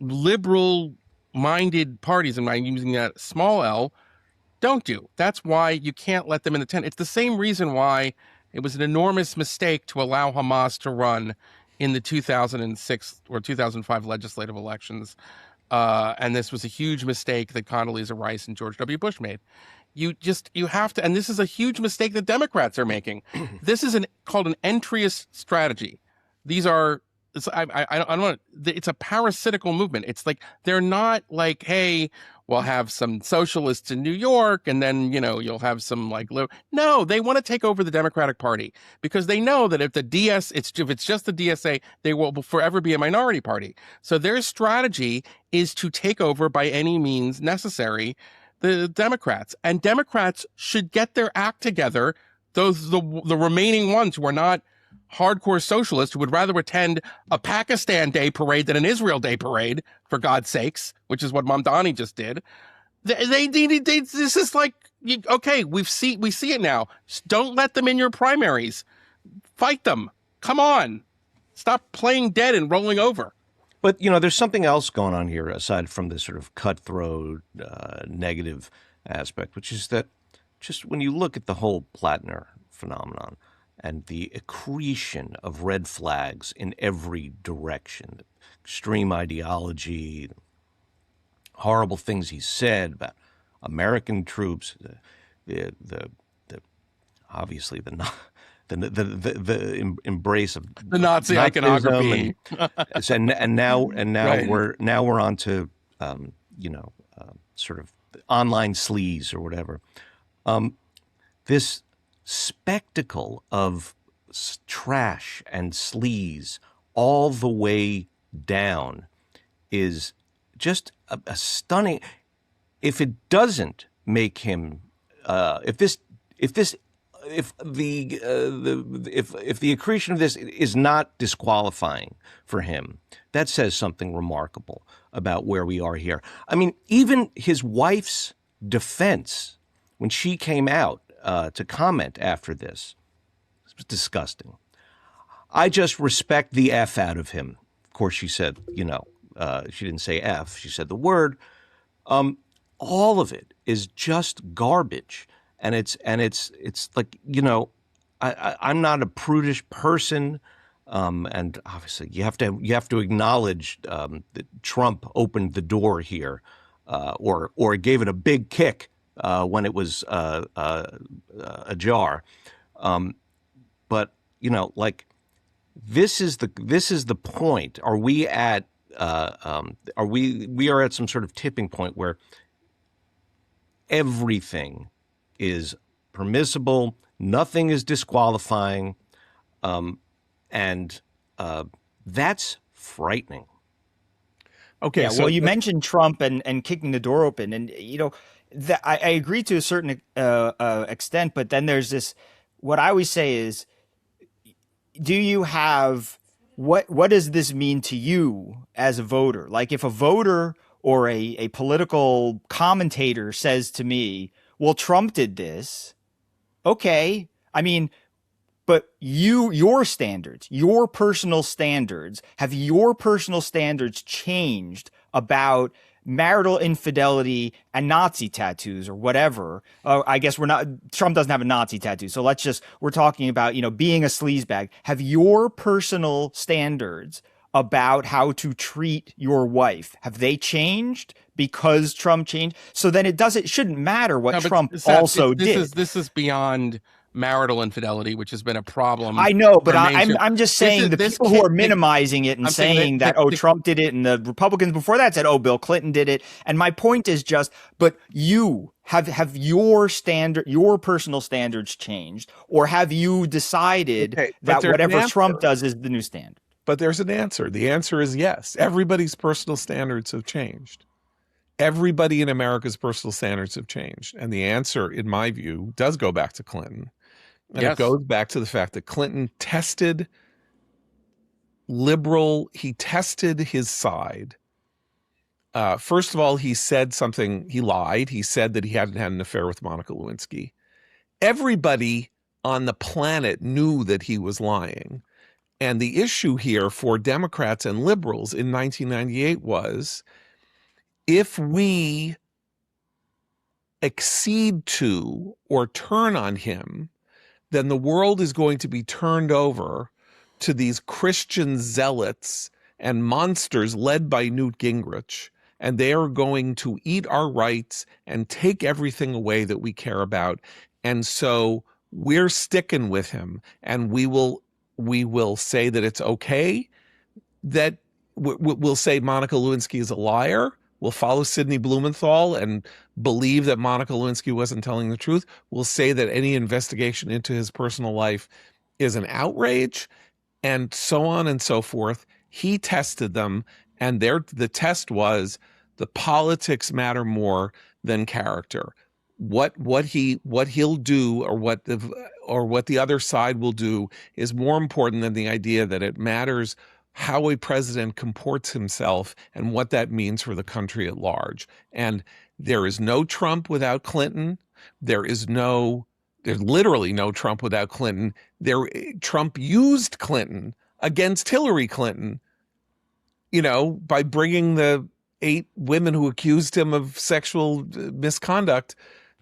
S4: liberal-minded parties, and I'm using that small L, don't do. That's why you can't let them in the tent. It's the same reason why it was an enormous mistake to allow Hamas to run in the 2006 or 2005 legislative elections. And this was a huge mistake that Condoleezza Rice and George W. Bush made. You have to, and this is a huge mistake that Democrats are making. This is called an entryist strategy. These are, I don't want, it's a parasitical movement. It's like, they're not like, hey, we'll have some socialists in New York, and then, you'll have some no, they want to take over the Democratic Party because they know that if it's just the DSA, they will forever be a minority party. So their strategy is to take over by any means necessary the Democrats, and Democrats should get their act together. The remaining ones who are not hardcore socialists, who would rather attend a Pakistan Day parade than an Israel Day parade, for God's sakes, which is what Mamdani just did. This is like, okay, we see it now. Just don't let them in your primaries. Fight them. Come on. Stop playing dead and rolling over.
S2: But, there's something else going on here aside from this sort of cutthroat, negative aspect, which is that just when you look at the whole Platner phenomenon and the accretion of red flags in every direction, extreme ideology, horrible things he said about American troops, obviously the embrace of
S4: the Nazi iconography,
S2: and now
S4: Right.
S2: we're on to sort of online sleaze or whatever. This spectacle of trash and sleaze all the way down is just a stunning. If it doesn't make him, if the accretion of this is not disqualifying for him, that says something remarkable about where we are here. I mean, even his wife's defense when she came out to comment after this, it was disgusting. I just respect the F out of him. Of course, she said, she didn't say F. She said the word. All of it is just garbage. And it's like, I'm not a prudish person. And obviously you have to acknowledge that Trump opened the door here, or gave it a big kick when it was ajar. But this is the point. Are we at we are at some sort of tipping point where everything is permissible, nothing is disqualifying, and that's frightening.
S1: Okay,
S3: yeah,
S1: so
S3: well, you mentioned Trump and kicking the door open, and I agree to a certain extent, but then there's this. What I always say is, do you have what does this mean to you as a voter? Like, if a voter or a political commentator says to me, well, Trump did this. Okay. I mean, but your standards, your personal standards, have your personal standards changed about marital infidelity and Nazi tattoos or whatever? I guess Trump doesn't have a Nazi tattoo. So we're talking about, being a sleazebag. Have your personal standards about how to treat your wife, have they changed because Trump changed. So then it shouldn't matter what
S4: No, but
S3: Trump
S4: Seth,
S3: also did.
S4: this is beyond marital infidelity, which has been a problem
S3: I know, but
S4: for mainstream.
S3: I'm just
S4: This
S3: saying
S4: is
S3: the
S4: this
S3: people who
S4: kid.
S3: are minimizing it and
S4: I'm saying
S3: saying that, oh, Trump did it, and the Republicans before that said, oh, Bill Clinton did it. And my point is just, but you have your personal standards changed, or have you decided
S1: Okay, but
S3: that
S1: there's an
S3: whatever Trump
S1: answer.
S3: does is the new standard?
S1: But there's an answer. The answer is yes. Everybody's personal standards have changed. Everybody in America's personal standards have changed. And the answer, in my view, does go back to Clinton. And it
S4: Yes.
S1: goes back to the fact that Clinton tested liberal, he tested his side. First of all, he said something, he lied. He said that he hadn't had an affair with Monica Lewinsky. Everybody on the planet knew that he was lying. And the issue here for Democrats and liberals in 1998 was, if we accede to or turn on him, then the world is going to be turned over to these Christian zealots and monsters led by Newt Gingrich, and they are going to eat our rights and take everything away that we care about. And so we're sticking with him, and we will say that it's okay, that we'll say Monica Lewinsky is a liar. We'll follow Sidney Blumenthal and believe that Monica Lewinsky wasn't telling the truth. We'll say that any investigation into his personal life is an outrage, and so on and so forth. He tested them, and the test was the politics matter more than character. What he'll do, or what the other side will do, is more important than the idea that it matters how a president comports himself and what that means for the country at large. And there is no Trump without Clinton. There's literally no Trump without Clinton. Trump used Clinton against Hillary Clinton, by bringing the 8 women who accused him of sexual misconduct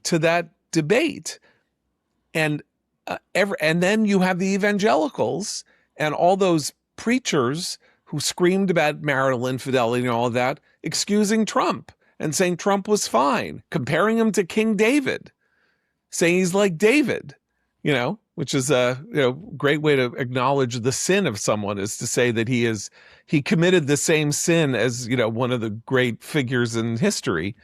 S1: to that debate. And then you have the evangelicals and all those preachers who screamed about marital infidelity and all of that, excusing Trump and saying Trump was fine, comparing him to King David, saying he's like David, which is a great way to acknowledge the sin of someone, is to say that he committed the same sin as one of the great figures in history.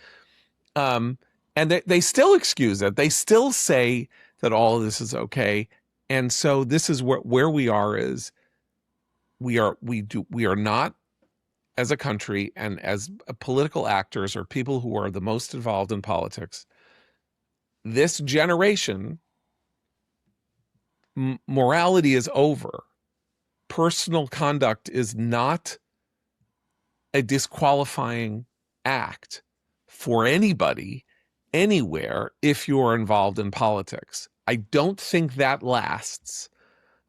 S1: And they still excuse it. They still say that all of this is okay. And so this is where we are, is we are not, as a country and as political actors or people who are the most involved in politics, this generation, morality is over. Personal conduct is not a disqualifying act for anybody, anywhere, if you're involved in politics. I don't think that lasts.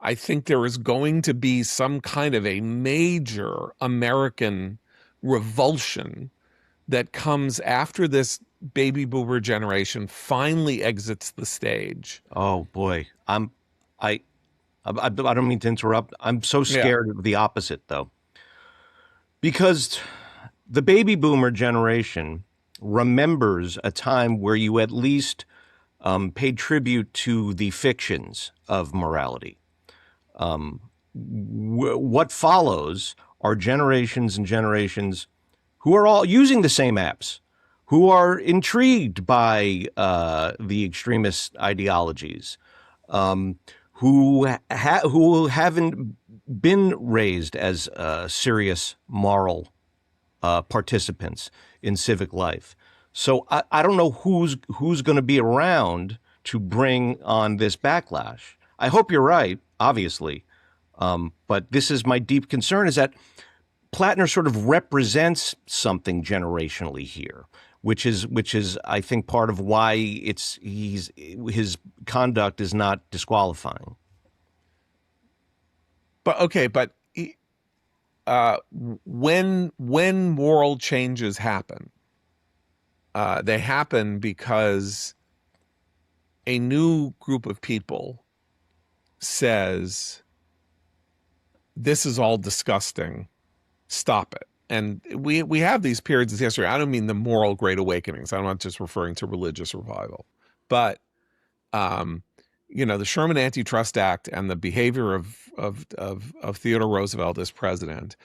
S1: I think there is going to be some kind of a major American revulsion that comes after this baby boomer generation finally exits the stage.
S2: Oh boy, I don't mean to interrupt. I'm so scared of the opposite, though, because the baby boomer generation remembers a time where you at least paid tribute to the fictions of morality. What follows are generations and generations who are all using the same apps, who are intrigued by the extremist ideologies, who haven't been raised as serious moral participants in civic life. So I don't know who's going to be around to bring on this backlash. I hope you're right, obviously. But this is my deep concern, is that Platner sort of represents something generationally here, which is I think part of why his conduct is not disqualifying.
S1: But when moral changes happen, they happen because a new group of people says, this is all disgusting, stop it. and we have these periods of history. I don't mean the moral great awakenings. I'm not just referring to religious revival, but the Sherman Antitrust Act and the behavior of Theodore Roosevelt as president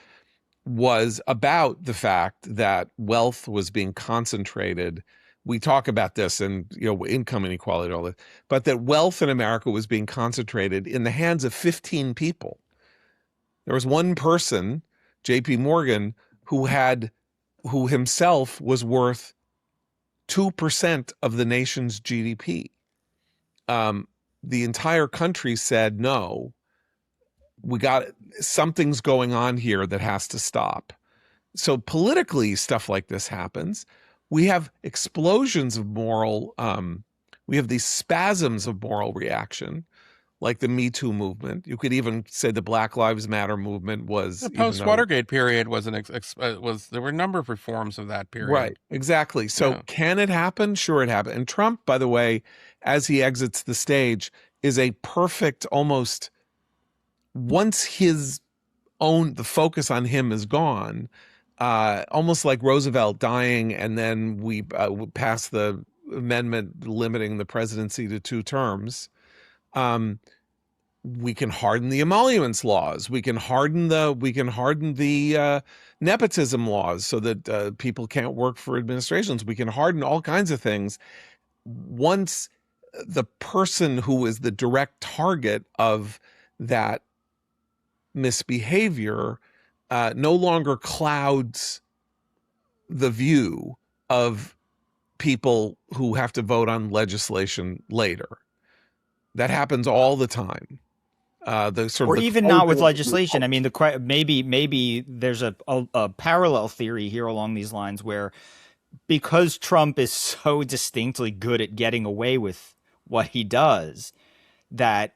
S1: was about the fact that wealth was being concentrated. We talk about this and income inequality, all that, but that wealth in America was being concentrated in the hands of 15 people. There was one person, J.P. Morgan, who himself was worth 2% of the nation's GDP. The entire country said, no, something's going on here that has to stop. So politically, stuff like this happens. We have explosions of we have these spasms of moral reaction, like the Me Too movement. You could even say the Black Lives Matter movement was
S4: the post-Watergate period was there were a number of reforms of that period.
S1: Right, exactly. So Can it happen? Sure, it happened. And Trump, by the way, as he exits the stage, is a perfect almost. Once the focus on him is gone, almost like Roosevelt dying, and then we passed the amendment limiting the presidency to 2 terms. We can harden the emoluments laws. We can harden the nepotism laws so that people can't work for administrations. We can harden all kinds of things. Once the person who is the direct target of that misbehavior no longer clouds the view of people who have to vote on legislation later. That happens all the time.
S3: Even not with legislation. I mean, maybe there's a parallel theory here along these lines where, because Trump is so distinctly good at getting away with what he does, that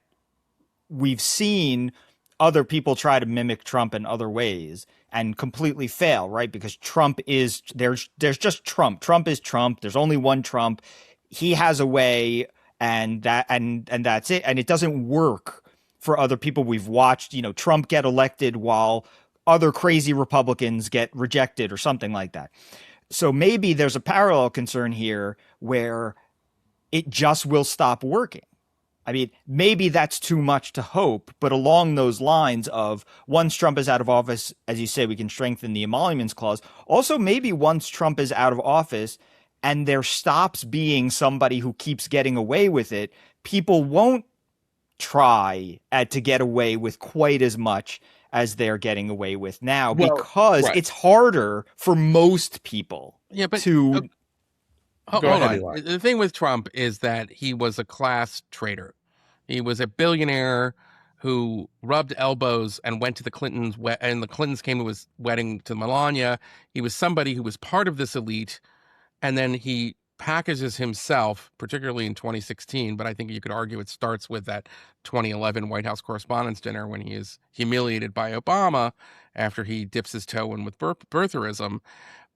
S3: we've seen other people try to mimic Trump in other ways and completely fail, right? Because there's just Trump. Trump is Trump. There's only one Trump. He has a way, and that's it. And it doesn't work for other people. We've watched, Trump get elected while other crazy Republicans get rejected or something like that. So maybe there's a parallel concern here where it just will stop working. I mean, maybe that's too much to hope, but along those lines of once Trump is out of office, as you say, we can strengthen the emoluments clause. Also, maybe once Trump is out of office and there stops being somebody who keeps getting away with it, people won't try to get away with quite as much as they're getting away with now, because it's harder for most people to...
S4: Hold on. The thing with Trump is that he was a class traitor. He was a billionaire who rubbed elbows and went to the Clintons, and the Clintons came to his wedding to Melania. He was somebody who was part of this elite, and then he packages himself, particularly in 2016, but I think you could argue it starts with that 2011 White House Correspondents' Dinner when he is humiliated by Obama after he dips his toe in with birtherism.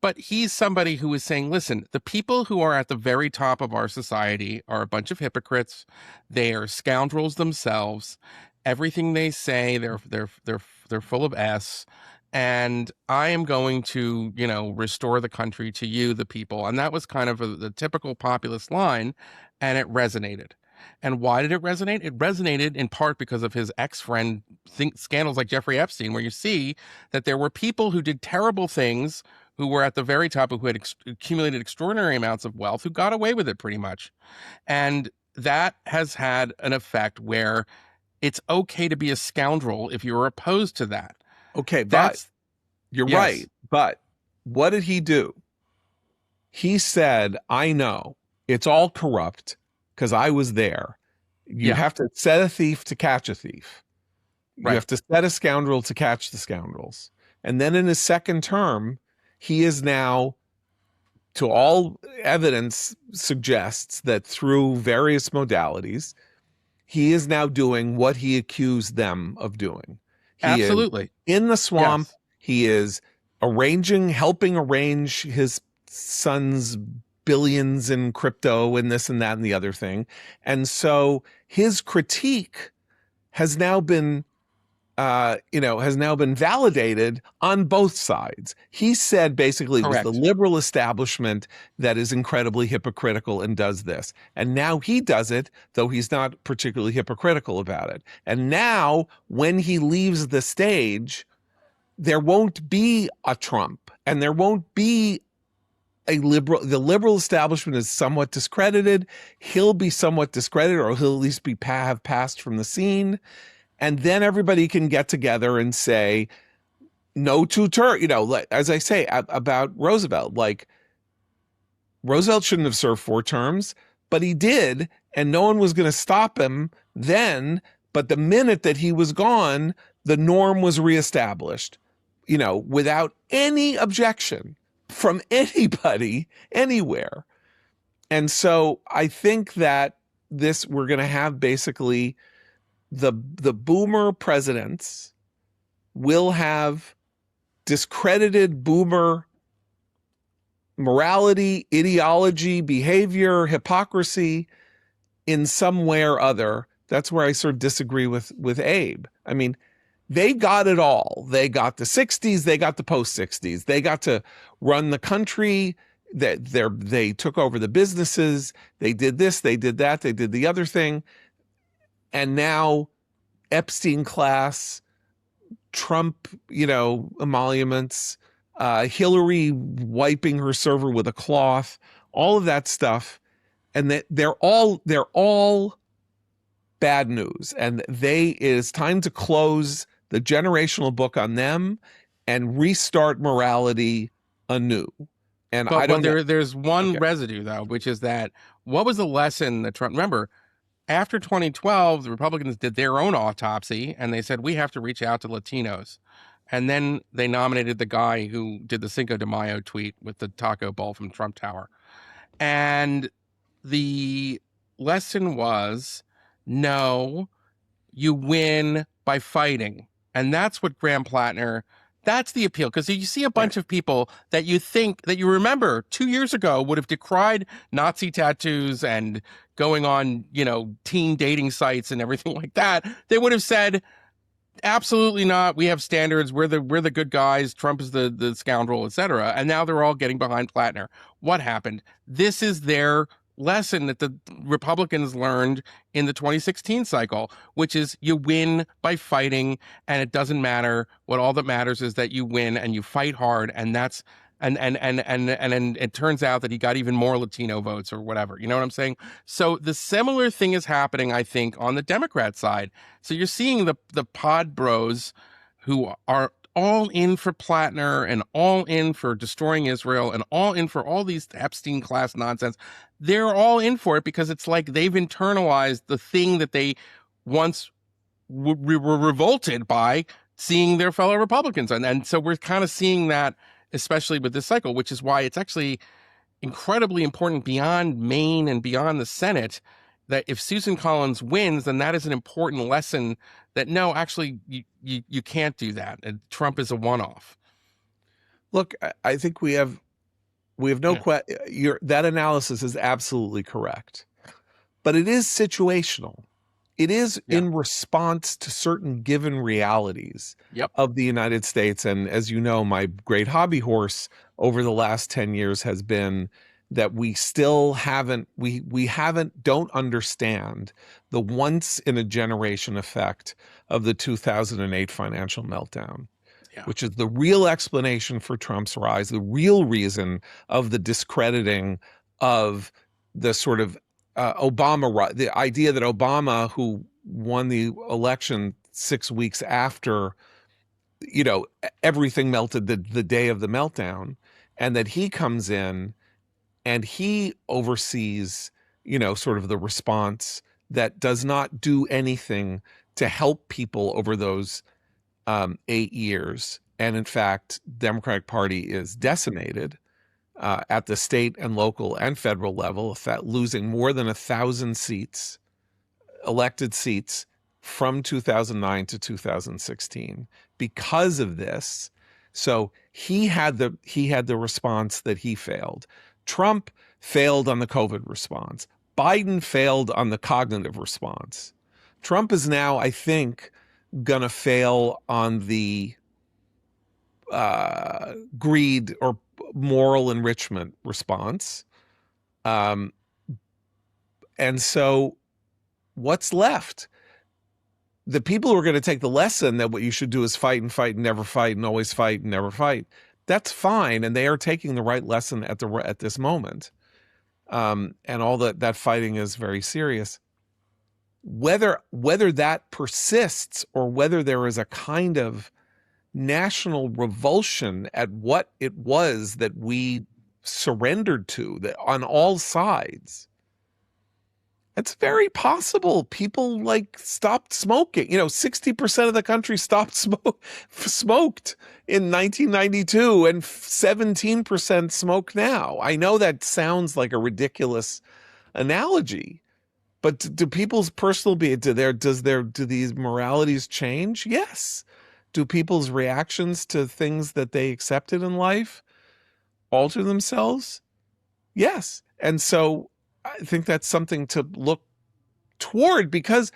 S4: But he's somebody who is saying, listen, the people who are at the very top of our society are a bunch of hypocrites. They are scoundrels themselves. Everything they say, they're full of S. And I am going to, restore the country to you, the people. And that was kind of the typical populist line, and it resonated. And why did it resonate? It resonated in part because of his ex-friend scandals like Jeffrey Epstein, where you see that there were people who did terrible things, who were at the very top, who had accumulated extraordinary amounts of wealth, who got away with it pretty much. And that has had an effect where it's okay to be a scoundrel if you're opposed to that.
S1: Okay, you're right. But what did he do? He said, I know it's all corrupt because I was there. You have to set a thief to catch a thief. You have to set a scoundrel to catch the scoundrels. And then in his second term, he is now, to all evidence suggests that through various modalities, he is now doing what he accused them of doing.
S4: Absolutely.
S1: In the swamp, he is helping arrange his son's billions in crypto and this and that and the other thing. And so his critique has now been has now been validated on both sides. He said basically it was the
S4: Correct.
S1: liberal establishment that is incredibly hypocritical and does this. And now he does it, though he's not particularly hypocritical about it. And now when he leaves the stage, there won't be a Trump and there won't be a liberal. The liberal establishment is somewhat discredited. He'll be somewhat discredited, or he'll at least have passed from the scene. And then everybody can get together and say, no two terms, as I say about Roosevelt, like Roosevelt shouldn't have served 4 terms, but he did. And no one was going to stop him then. But the minute that he was gone, the norm was reestablished, without any objection from anybody, anywhere. And so I think that we're going to have basically the boomer presidents will have discredited boomer morality, ideology, behavior, hypocrisy in some way or other. That's where I sort of disagree with Abe. I mean, they got it all. They got the 60s, they got the post-60s. They got to run the country. They took over the businesses. They did this, they did that, they did the other thing. And now Epstein class, Trump, emoluments, Hillary wiping her server with a cloth, all of that stuff. And they're all bad news. And it is time to close the generational book on them and restart morality anew. And
S4: But
S1: I don't know.
S4: there's one
S1: Okay.
S4: residue, though, which is that what was the lesson that Trump, remember, after 2012, the Republicans did their own autopsy and they said, we have to reach out to Latinos. And then they nominated the guy who did the Cinco de Mayo tweet with the taco bowl from Trump Tower. And the lesson was, no, you win by fighting. And that's what Graham Platner, that's the appeal. Because you see a bunch of people that you think, that you remember 2 years ago would have decried Nazi tattoos and going on, teen dating sites and everything like that. They would have said, absolutely not. We have standards. We're the good guys. Trump is the scoundrel, etc. And now they're all getting behind Platner. What happened? This is their lesson that the Republicans learned in the 2016 cycle, which is you win by fighting, and it doesn't matter. What all that matters is that you win and you fight hard, and that's and it turns out that he got even more Latino votes or whatever. You know what I'm saying? So the similar thing is happening, I think, on the Democrat side. So you're seeing the pod bros who are all in for Platner and all in for destroying Israel and all in for all these Epstein class nonsense. They're all in for it because it's like they've internalized the thing that they once were revolted by seeing their fellow Republicans. And so we're kind of seeing that, especially with this cycle, which is why it's actually incredibly important beyond Maine and beyond the Senate that if Susan Collins wins, then that is an important lesson that no, actually, you can't do that. And Trump is a one-off.
S1: Look, I think we have no question. That analysis is absolutely correct, but it is situational. It is in response to certain given realities of the United States. And as you know, my great hobby horse over the last 10 years has been that we still don't understand the once in a generation effect of the 2008 financial meltdown, which is the real explanation for Trump's rise, the real reason of the discrediting of the sort of Obama, the idea that Obama, who won the election 6 weeks after, everything melted the day of the meltdown, and that he comes in and he oversees, sort of the response that does not do anything to help people over those 8 years. And in fact, Democratic Party is decimated at the state and local and federal level, losing more than 1,000 seats, elected seats from 2009 to 2016 because of this. So he had the response that he failed. Trump failed on the COVID response. Biden failed on the cognitive response. Trump is now, I think, gonna fail on the greed or moral enrichment response. And so what's left? The people who are going to take the lesson that what you should do is fight and fight and never fight and always fight and never fight. That's fine. And they are taking the right lesson at this moment. And all that fighting is very serious. Whether that persists or whether there is a kind of national revulsion at what it was that we surrendered to that on all sides, it's very possible. People like stopped smoking. 60% of the country stopped smoked in 1992 and 17% smoke now. I know that sounds like a ridiculous analogy, but do people's personal do these moralities change? Yes. Do people's reactions to things that they accepted in life alter themselves? Yes. And so I think that's something to look toward, because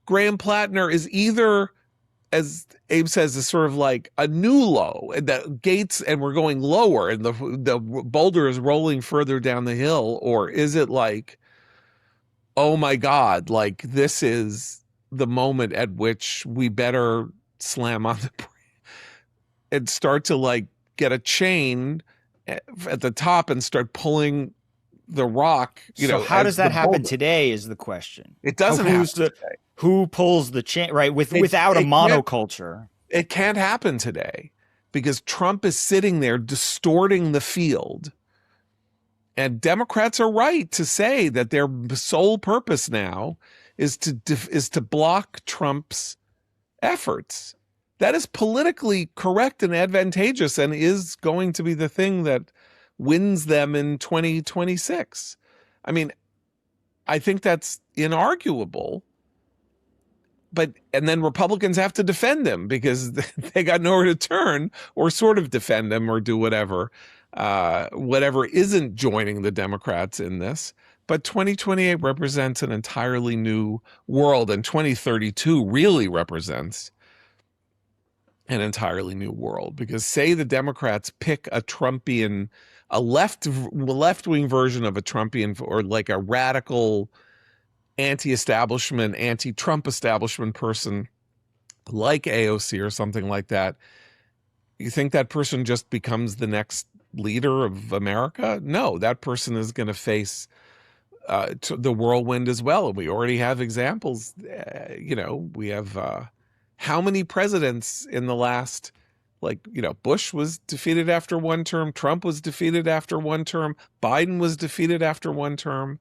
S1: Graham Platner is either, as Abe says, is sort of like a new low, and the gates, and we're going lower, and the boulder is rolling further down the hill, or is it like, oh my God, like this is the moment at which we better slam on the brake and start to like get a chain at the top and start pulling the rock,
S3: So how does that happen today is the question.
S1: It doesn't happen.
S3: Who pulls the chain, right? Without a monoculture.
S1: It can't happen today because Trump is sitting there distorting the field. And Democrats are right to say that their sole purpose now is to block Trump's efforts. That is politically correct and advantageous and is going to be the thing that wins them in 2026. I mean, I think that's inarguable. And then Republicans have to defend him because they got nowhere to turn, or sort of defend him or do whatever isn't joining the Democrats in this. But 2028 represents an entirely new world, and 2032 really represents an entirely new world, because say the Democrats pick a Trumpian, a left-wing version of a Trumpian, or like a radical anti-establishment, anti-Trump establishment person like AOC or something like that, you think that person just becomes the next leader of America? No, that person is going to face the whirlwind as well. And we already have examples. We have how many presidents in the last, Bush was defeated after one term, Trump was defeated after one term, Biden was defeated after one term.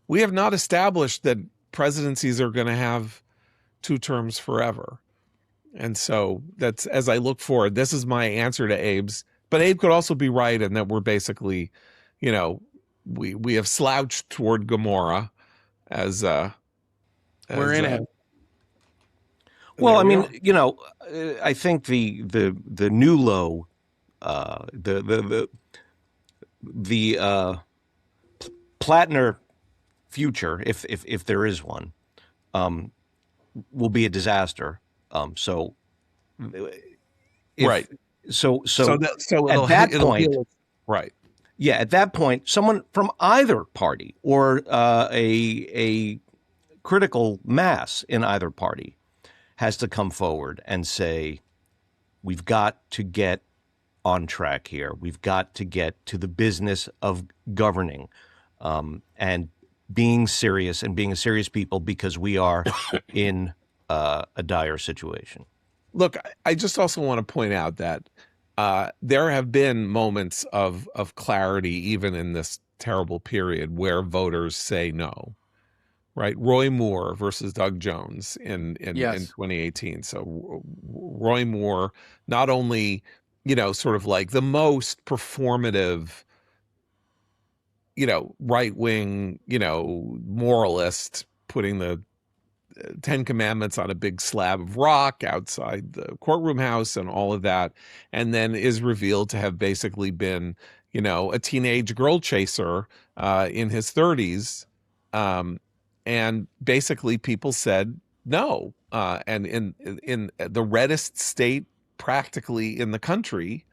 S1: We have not established that presidencies are going to have two terms forever. And so that's, as I look forward, this is my answer to Abe's. But Abe could also be right in that we're basically, we have slouched toward Gomorrah as
S4: we're in it.
S2: Well, I mean, I think the new low, the Platner future, if there is one, will be a disaster.
S1: Right.
S2: So
S1: at
S2: that point,
S1: right.
S2: Yeah, at that point, someone from either party or a critical mass in either party has to come forward and say, we've got to get on track here. We've got to get to the business of governing and being serious and being a serious people, because we are in a dire situation.
S1: Look, I just also want to point out that there have been moments of clarity, even in this terrible period, where voters say no. Right, Roy Moore versus Doug Jones in 2018. So Roy Moore, not only sort of like the most performative, right wing, moralist, putting the Ten Commandments on a big slab of rock outside the courtroom house and all of that, and then is revealed to have basically been, a teenage girl chaser in his 30s. And basically people said no, and in the reddest state practically in the country,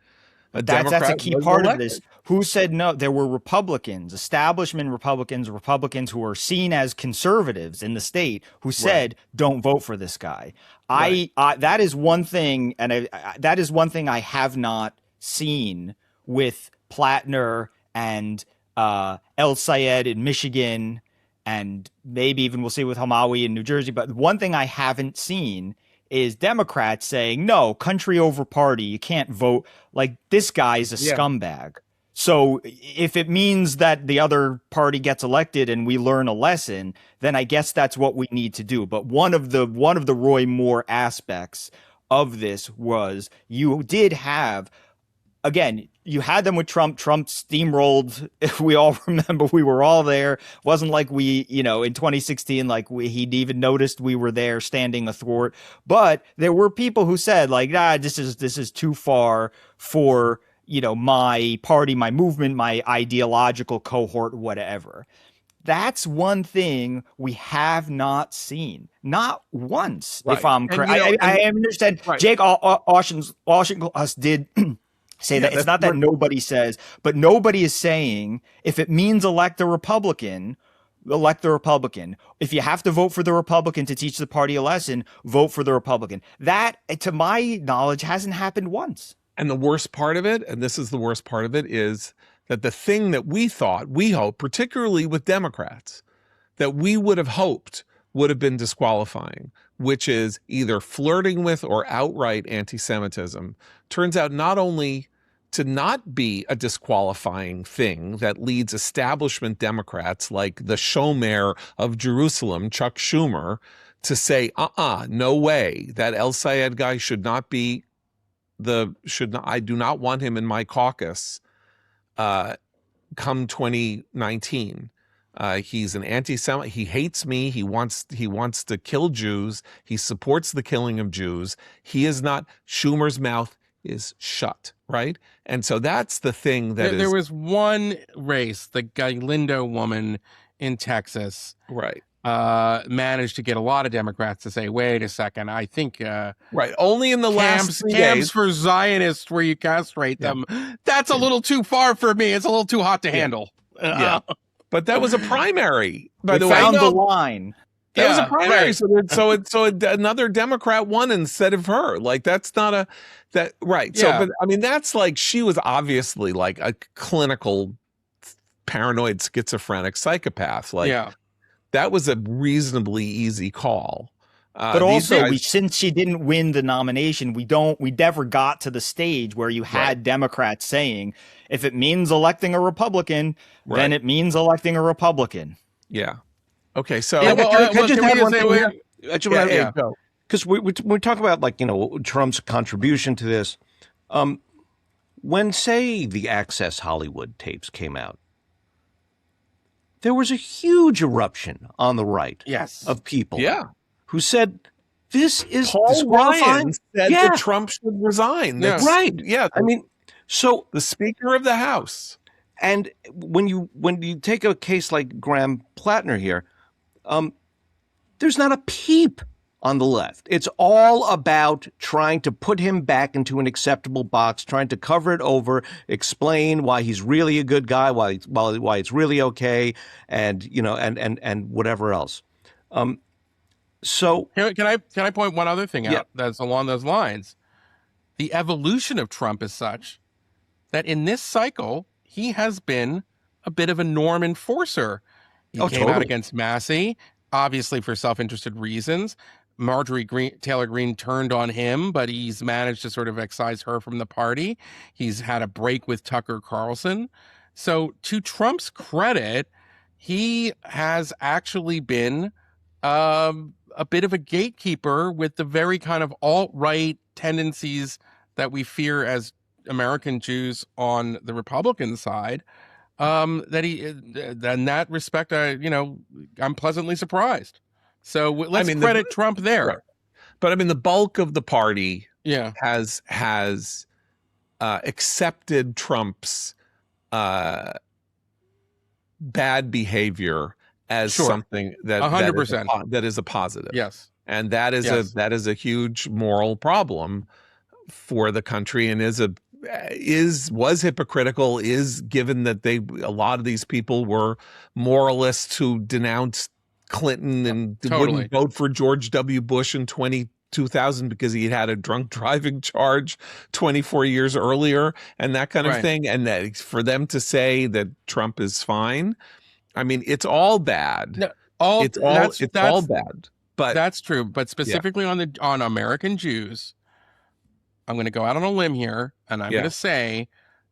S1: a
S3: That's a
S1: Democrat
S3: key
S1: was
S3: part of
S1: elected.
S3: this. Who said no? There were Republicans, establishment Republicans, Republicans who are seen as conservatives in the state, who
S1: Right.
S3: said, "Don't vote for this guy."
S1: Right.
S3: That is one thing, and that is one thing I have not seen with Platner and El Sayed in Michigan, and maybe even we'll see with Hamawi in New Jersey. But one thing I haven't seen is Democrats saying, no, country over party. You can't vote. Like, this guy's a
S1: Yeah.
S3: scumbag. So if it means that the other party gets elected and we learn a lesson, then I guess that's what we need to do. But one of the Roy Moore aspects of this was you did have, again, you had them with Trump. Trump steamrolled. We all remember, we were all there. It wasn't like we, in 2016, like he'd even noticed we were there standing athwart. But there were people who said, like, this is too far for, my party, my movement, my ideological cohort, whatever. That's one thing we have not seen, not once, if
S1: Right.
S3: I'm
S1: And
S3: correct. I understand.
S1: right.
S3: Jake Oshingos did say that it's not that nobody says, but nobody is saying if it means elect a Republican, elect the Republican. If you have to vote for the Republican to teach the party a lesson, vote for the Republican. That, to my knowledge, hasn't happened once.
S1: And the worst part of it, and this is the worst part of it, is that the thing that we hoped, particularly with Democrats, that we would have hoped would have been disqualifying, which is either flirting with or outright anti-Semitism, turns out not only to not be a disqualifying thing that leads establishment Democrats like the Shomer of Jerusalem, Chuck Schumer, to say, no way, that El Sayed guy should not be I do not want him in my caucus come 2019. He's an anti-Semite. He hates me. He wants to kill Jews. He supports the killing of Jews. He is not. Schumer's mouth is shut, right? And so that's the thing that
S4: there was one race, the Galindo woman in Texas,
S1: right.
S4: Managed to get a lot of Democrats to say, wait a second, I think
S1: right. Only in the last 3
S4: camps
S1: days.
S4: for Zionists where you castrate them, that's a little too far for me. It's a little too hot to handle.
S1: Yeah. But that was a primary, by the way.
S3: Found the line.
S1: That was a primary, right. so another Democrat won instead of her. Like, that's not right. So, but I mean, that's like, she was obviously like a clinical paranoid schizophrenic psychopath. Like, that was a reasonably easy call.
S3: But also, since she didn't win the nomination, we never got to the stage where you had Democrats saying, if it means electing a Republican, then it means electing a Republican.
S1: Yeah. Okay. So
S2: can I just add one thing
S1: here?
S2: Because we talk about, like, Trump's contribution to this. When, say, the Access Hollywood tapes came out, there was a huge eruption on the right of people who said, this is disqualifying.
S1: Ryan said that Trump should resign.
S2: That's right.
S1: Yeah.
S2: I mean, so
S1: the Speaker of the House.
S2: And when you take a case like Graham Platner here, there's not a peep on the left. It's all about trying to put him back into an acceptable box, trying to cover it over, explain why he's really a good guy, why it's really okay, and and whatever else. So
S4: can I point one other thing out that's along those lines? The evolution of Trump is such that in this cycle, he has been a bit of a norm enforcer. He came out against Massey, obviously for self-interested reasons. Marjorie Taylor Greene turned on him, but he's managed to sort of excise her from the party. He's had a break with Tucker Carlson. So to Trump's credit, he has actually been a bit of a gatekeeper with the very kind of alt-right tendencies that we fear as American Jews on the Republican side. That in that respect, I'm pleasantly surprised. So let's credit Trump there.
S1: Right. But I mean, the bulk of the party has accepted Trump's bad behavior as something that
S4: 100%
S1: that is a positive.
S4: Yes.
S1: and that is
S4: Yes.
S1: a huge moral problem for the country, and was hypocritical, is given that a lot of these people were moralists who denounced Clinton and
S4: Totally.
S1: wouldn't vote for George W. Bush in 2000 because he had a drunk driving charge 24 years earlier and that kind of
S4: Right.
S1: thing. And that for them to say that Trump is fine, I mean, it's all bad.
S4: No,
S1: It's all bad. But
S4: that's true. But specifically on American Jews, I'm going to go out on a limb here, and I'm going to say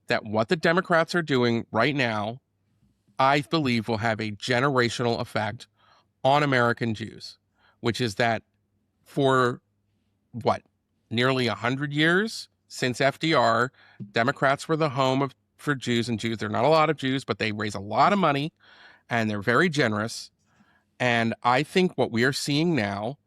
S4: that what the Democrats are doing right now, I believe, will have a generational effect on American Jews, which is that for nearly 100 years since FDR, Democrats were the home for Jews and Jews. There are not a lot of Jews, but they raise a lot of money, and they're very generous. And I think what we are seeing now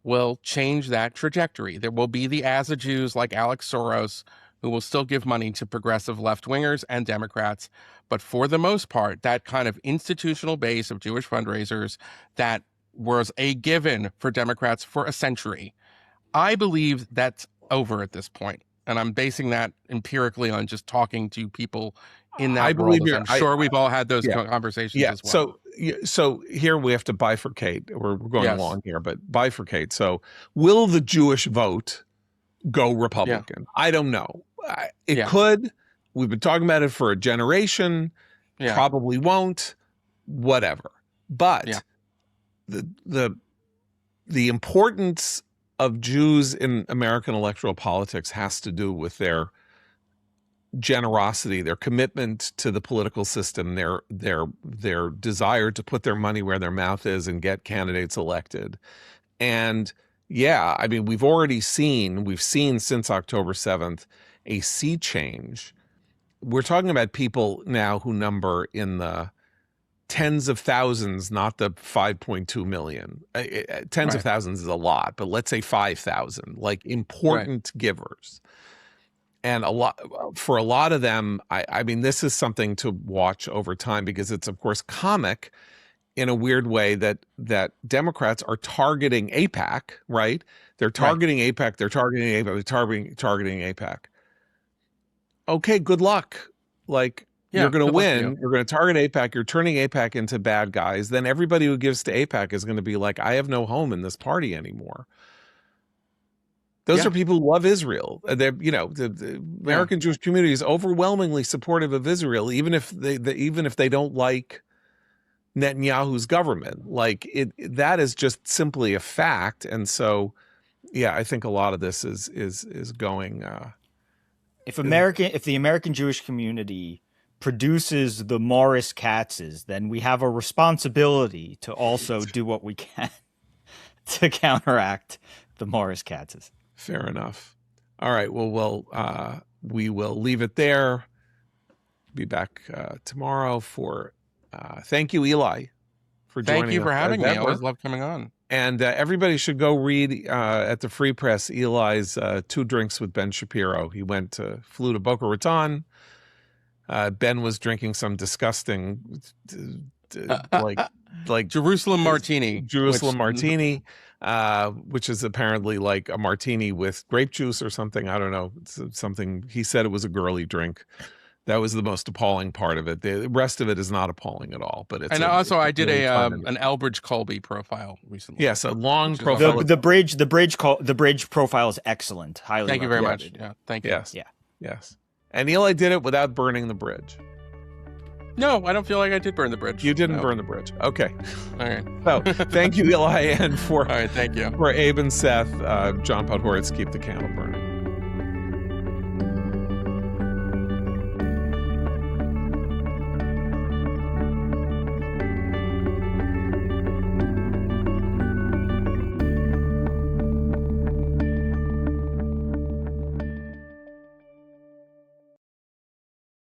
S4: will change that trajectory. There will be the as-a-Jews like Alex Soros who will still give money to progressive left-wingers and Democrats. But for the most part, that kind of institutional base of Jewish fundraisers that was a given for Democrats for a century, I believe that's over at this point. And I'm basing that empirically on just talking to people in that world. I'm sure we've all had those conversations as well.
S1: So here we have to bifurcate. We're going along here, but bifurcate. So will the Jewish vote go Republican? Yeah. I don't know. It could. We've been talking about it for a generation. Yeah. Probably won't. Whatever. But the importance of Jews in American electoral politics has to do with their generosity, their commitment to the political system, their desire to put their money where their mouth is and get candidates elected. And I mean, we've seen since October 7th a sea change. We're talking about people now who number in the tens of thousands, not the 5.2 million. Tens of thousands is a lot, but let's say 5,000, like important givers. And for a lot of them, I mean, this is something to watch over time because it's, of course, comic in a weird way that Democrats are targeting AIPAC, right? They're targeting AIPAC. They're targeting AIPAC. They're targeting AIPAC. Okay, good luck. Like, you're going to win. You're going to target AIPAC. You're turning AIPAC into bad guys. Then everybody who gives to AIPAC is going to be like, I have no home in this party anymore. Those are people who love Israel. They're, the American Jewish community is overwhelmingly supportive of Israel, even if they don't like Netanyahu's government. Like that is just simply a fact. And so, I think a lot of this is going.
S3: If the American Jewish community produces the Morris Katzes, then we have a responsibility to also do what we can to counteract the Morris Katzes.
S1: Fair enough. All right. Well, we will leave it there. Be back tomorrow for. Thank you, Eli, for joining us.
S4: Thank you for having me. I always love coming on.
S1: And everybody should go read at the Free Press Eli's 2 Drinks with Ben Shapiro. He flew to Boca Raton. Ben was drinking some disgusting, like
S4: Jerusalem martini.
S1: Martini. Which is apparently like a martini with grape juice or something. I don't know. It's something he said it was a girly drink. That was the most appalling part of it. The rest of it is not appalling at all. But
S4: I did an Elbridge Colby profile recently.
S1: Yes, a long profile.
S3: The bridge profile is excellent. Highly.
S4: Thank you very much. Yeah, thank you.
S1: Yes. Yeah. Yes. And Eli did it without burning the bridge.
S4: No, I don't feel like I did burn the bridge.
S1: You didn't burn the bridge. Okay.
S4: All right.
S1: So thank you, Eli, and
S4: all right, thank you.
S1: For Abe and Seth, John Podhoretz, keep the candle burning.